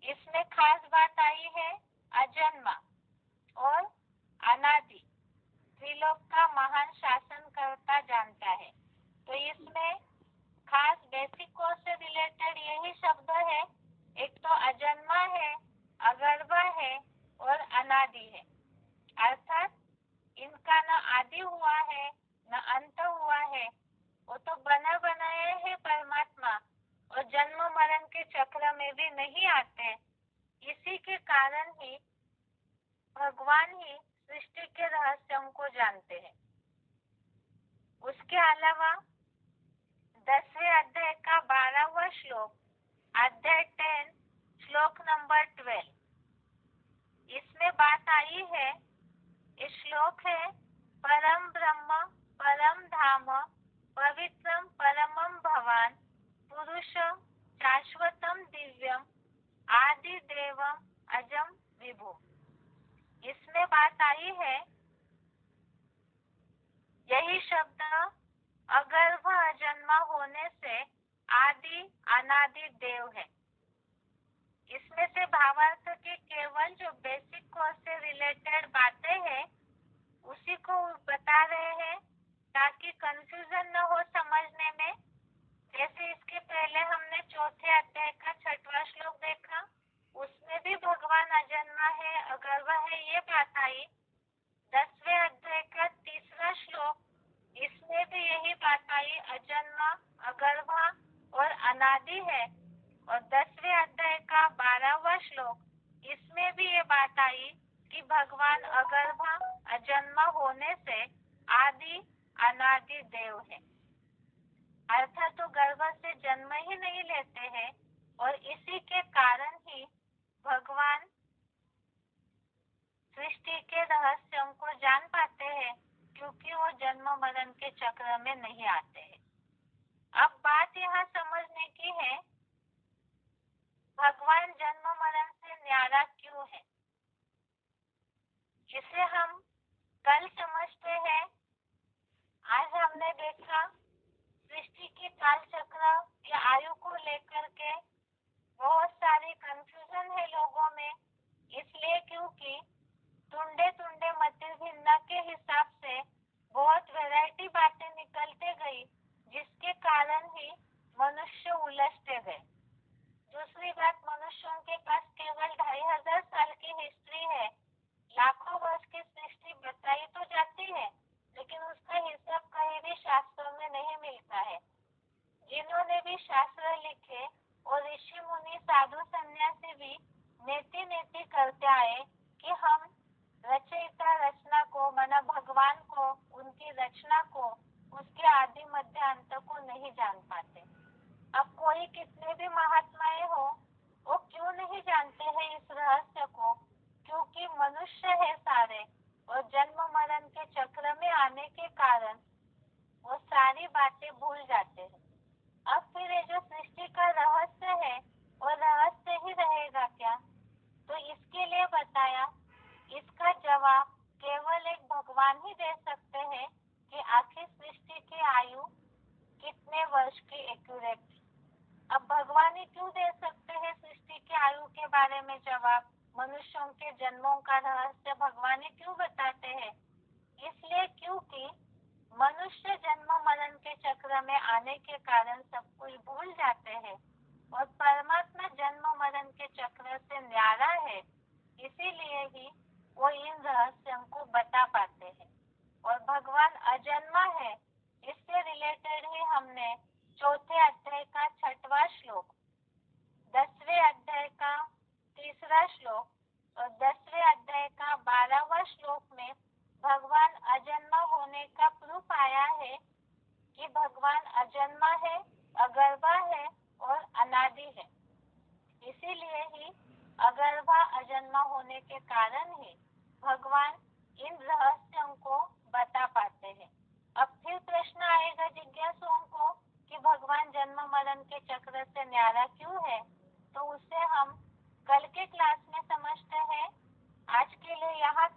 इसमें खास बात आई है अजन्मा और अनादि, त्रिलोक का महान शासन करता जानता है। तो इसमें खास बेसिकों से रिलेटेड यही शब्द है। एक तो अजन्मा है, अगर्भा है और अनादि है, अर्थात इनका न आदि हुआ है न अंत हुआ है। वो तो बना बनाए है परमात्मा और जन्म मरण के चक्र में भी नहीं आते। इसी के कारण ही भगवान ही सृष्टि के रहस्यों को जानते हैं। उसके अलावा 10वें अध्याय का 12वां श्लोक, अध्याय 10 श्लोक नंबर 12, इसमें बात आई है। ये श्लोक है, परम ब्रह्म परम धाम पवित्रम परमम भवान पुरुष शाश्वतम दिव्यम आदि देवम अजम विभु। इसमें बात आई है, यही शब्द अगर्भ अजन्मा होने से आदि अनादि देव है। इसमें से भावार्थ की केवल जो बेसिक कोर्स से रिलेटेड बातें हैं उसी को बता रहे हैं ताकि कंफ्यूजन न हो समझने में। जैसे इसके पहले हमने 4थे अध्याय का 6वां श्लोक देखा, उसमें भी भगवान अजन्मा है, अगर्भ है, ये बात आई। 10वें अध्याय का 3रा श्लोक, इसमें भी यही बात आई, अजन्मा, अगर्भ और अनादि है। और 10वें अध्याय का 12वां श्लोक, इसमें भी ये बात आई कि भगवान अगर्भ अजन्मा होने से आदि अनादि देव है, अर्थात तो गर्भ से जन्म ही नहीं लेते हैं। और इसी के कारण ही भगवान सृष्टि के रहस्यों को जान पाते हैं, क्योंकि वो जन्म मरण के चक्र में नहीं आते हैं। अब बात यहाँ समझने की है, भगवान जन्म मरण से न्यारा क्यों है? इसे हम कल समझते हैं। आज हमने देखा सृष्टि के काल चक्र या आयु को लेकर के बहुत सारी कंफ्यूजन है लोगों में, इसलिए क्योंकि टुंडे टुंडे मति भिन्ना के हिसाब से बहुत वैरायटी बातें निकलते गई, जिसके कारण ही मनुष्य उलझते गए। दूसरी बात, मनुष्यों के पास केवल 2500 साल की हिस्ट्री है। लाखों वर्ष की सृष्टि बताई तो जाती है, लेकिन उसका हिसाब कहीं भी शास्त्रों में नहीं मिलता है। जिन्होंने भी शास्त्र लिखे और ऋषि मुनि साधु सन्यासी भी नेति नेति करते आए कि हम रचयिता रचना को, माना भगवान को, उनकी रचना को, उसके आदि मध्य अंत को नहीं जान पाते। अब कोई कितने भी महात्माएं हो, वो क्यों नहीं जानते हैं इस रहस्य को? क्योंकि मनुष्य है सारे और जन्म मरण के चक्र में आने के कारण वो सारी बातें भूल जाते हैं। अब फिर ये जो सृष्टि का रहस्य है वो रहस्य ही रहेगा क्या? तो इसके लिए बताया, इसका जवाब केवल एक भगवान ही दे सकते हैं कि आखिर सृष्टि की आयु कितने वर्ष की एक्यूरेट थी। अब भगवान ही क्यों दे सकते हैं सृष्टि की आयु के बारे में जवाब? मनुष्यों के जन्मों का रहस्य भगवान ही क्यों बताते हैं? इसलिए क्योंकि मनुष्य जन्म मरण के चक्र में आने के कारण सब कुछ भूल जाते हैं और परमात्मा जन्म मरण के चक्र से न्यारा है, इसीलिए ही वो इन रहस्यों को बता पाते हैं। और भगवान अजन्मा है, इससे रिलेटेड ही हमने 4थे अध्याय का 6वां श्लोक, 10वें 10वें अध्याय का 3रा श्लोक और 10वें अध्याय का 12वां श्लोक में भगवान अजन्मा होने का प्रूफ आया है कि भगवान अजन्मा है, अगर्भा है और अनादि है। इसीलिए ही अगर्भा अजन्मा होने के कारण ही भगवान इन रहस्यों को बता पाते हैं। अब फिर प्रश्न आएगा जिज्ञासुओं को कि भगवान जन्म मरण के चक्र से न्यारा क्यों है, तो उसे हम कल के क्लास में समझते हैं। आज के लिए यहाँ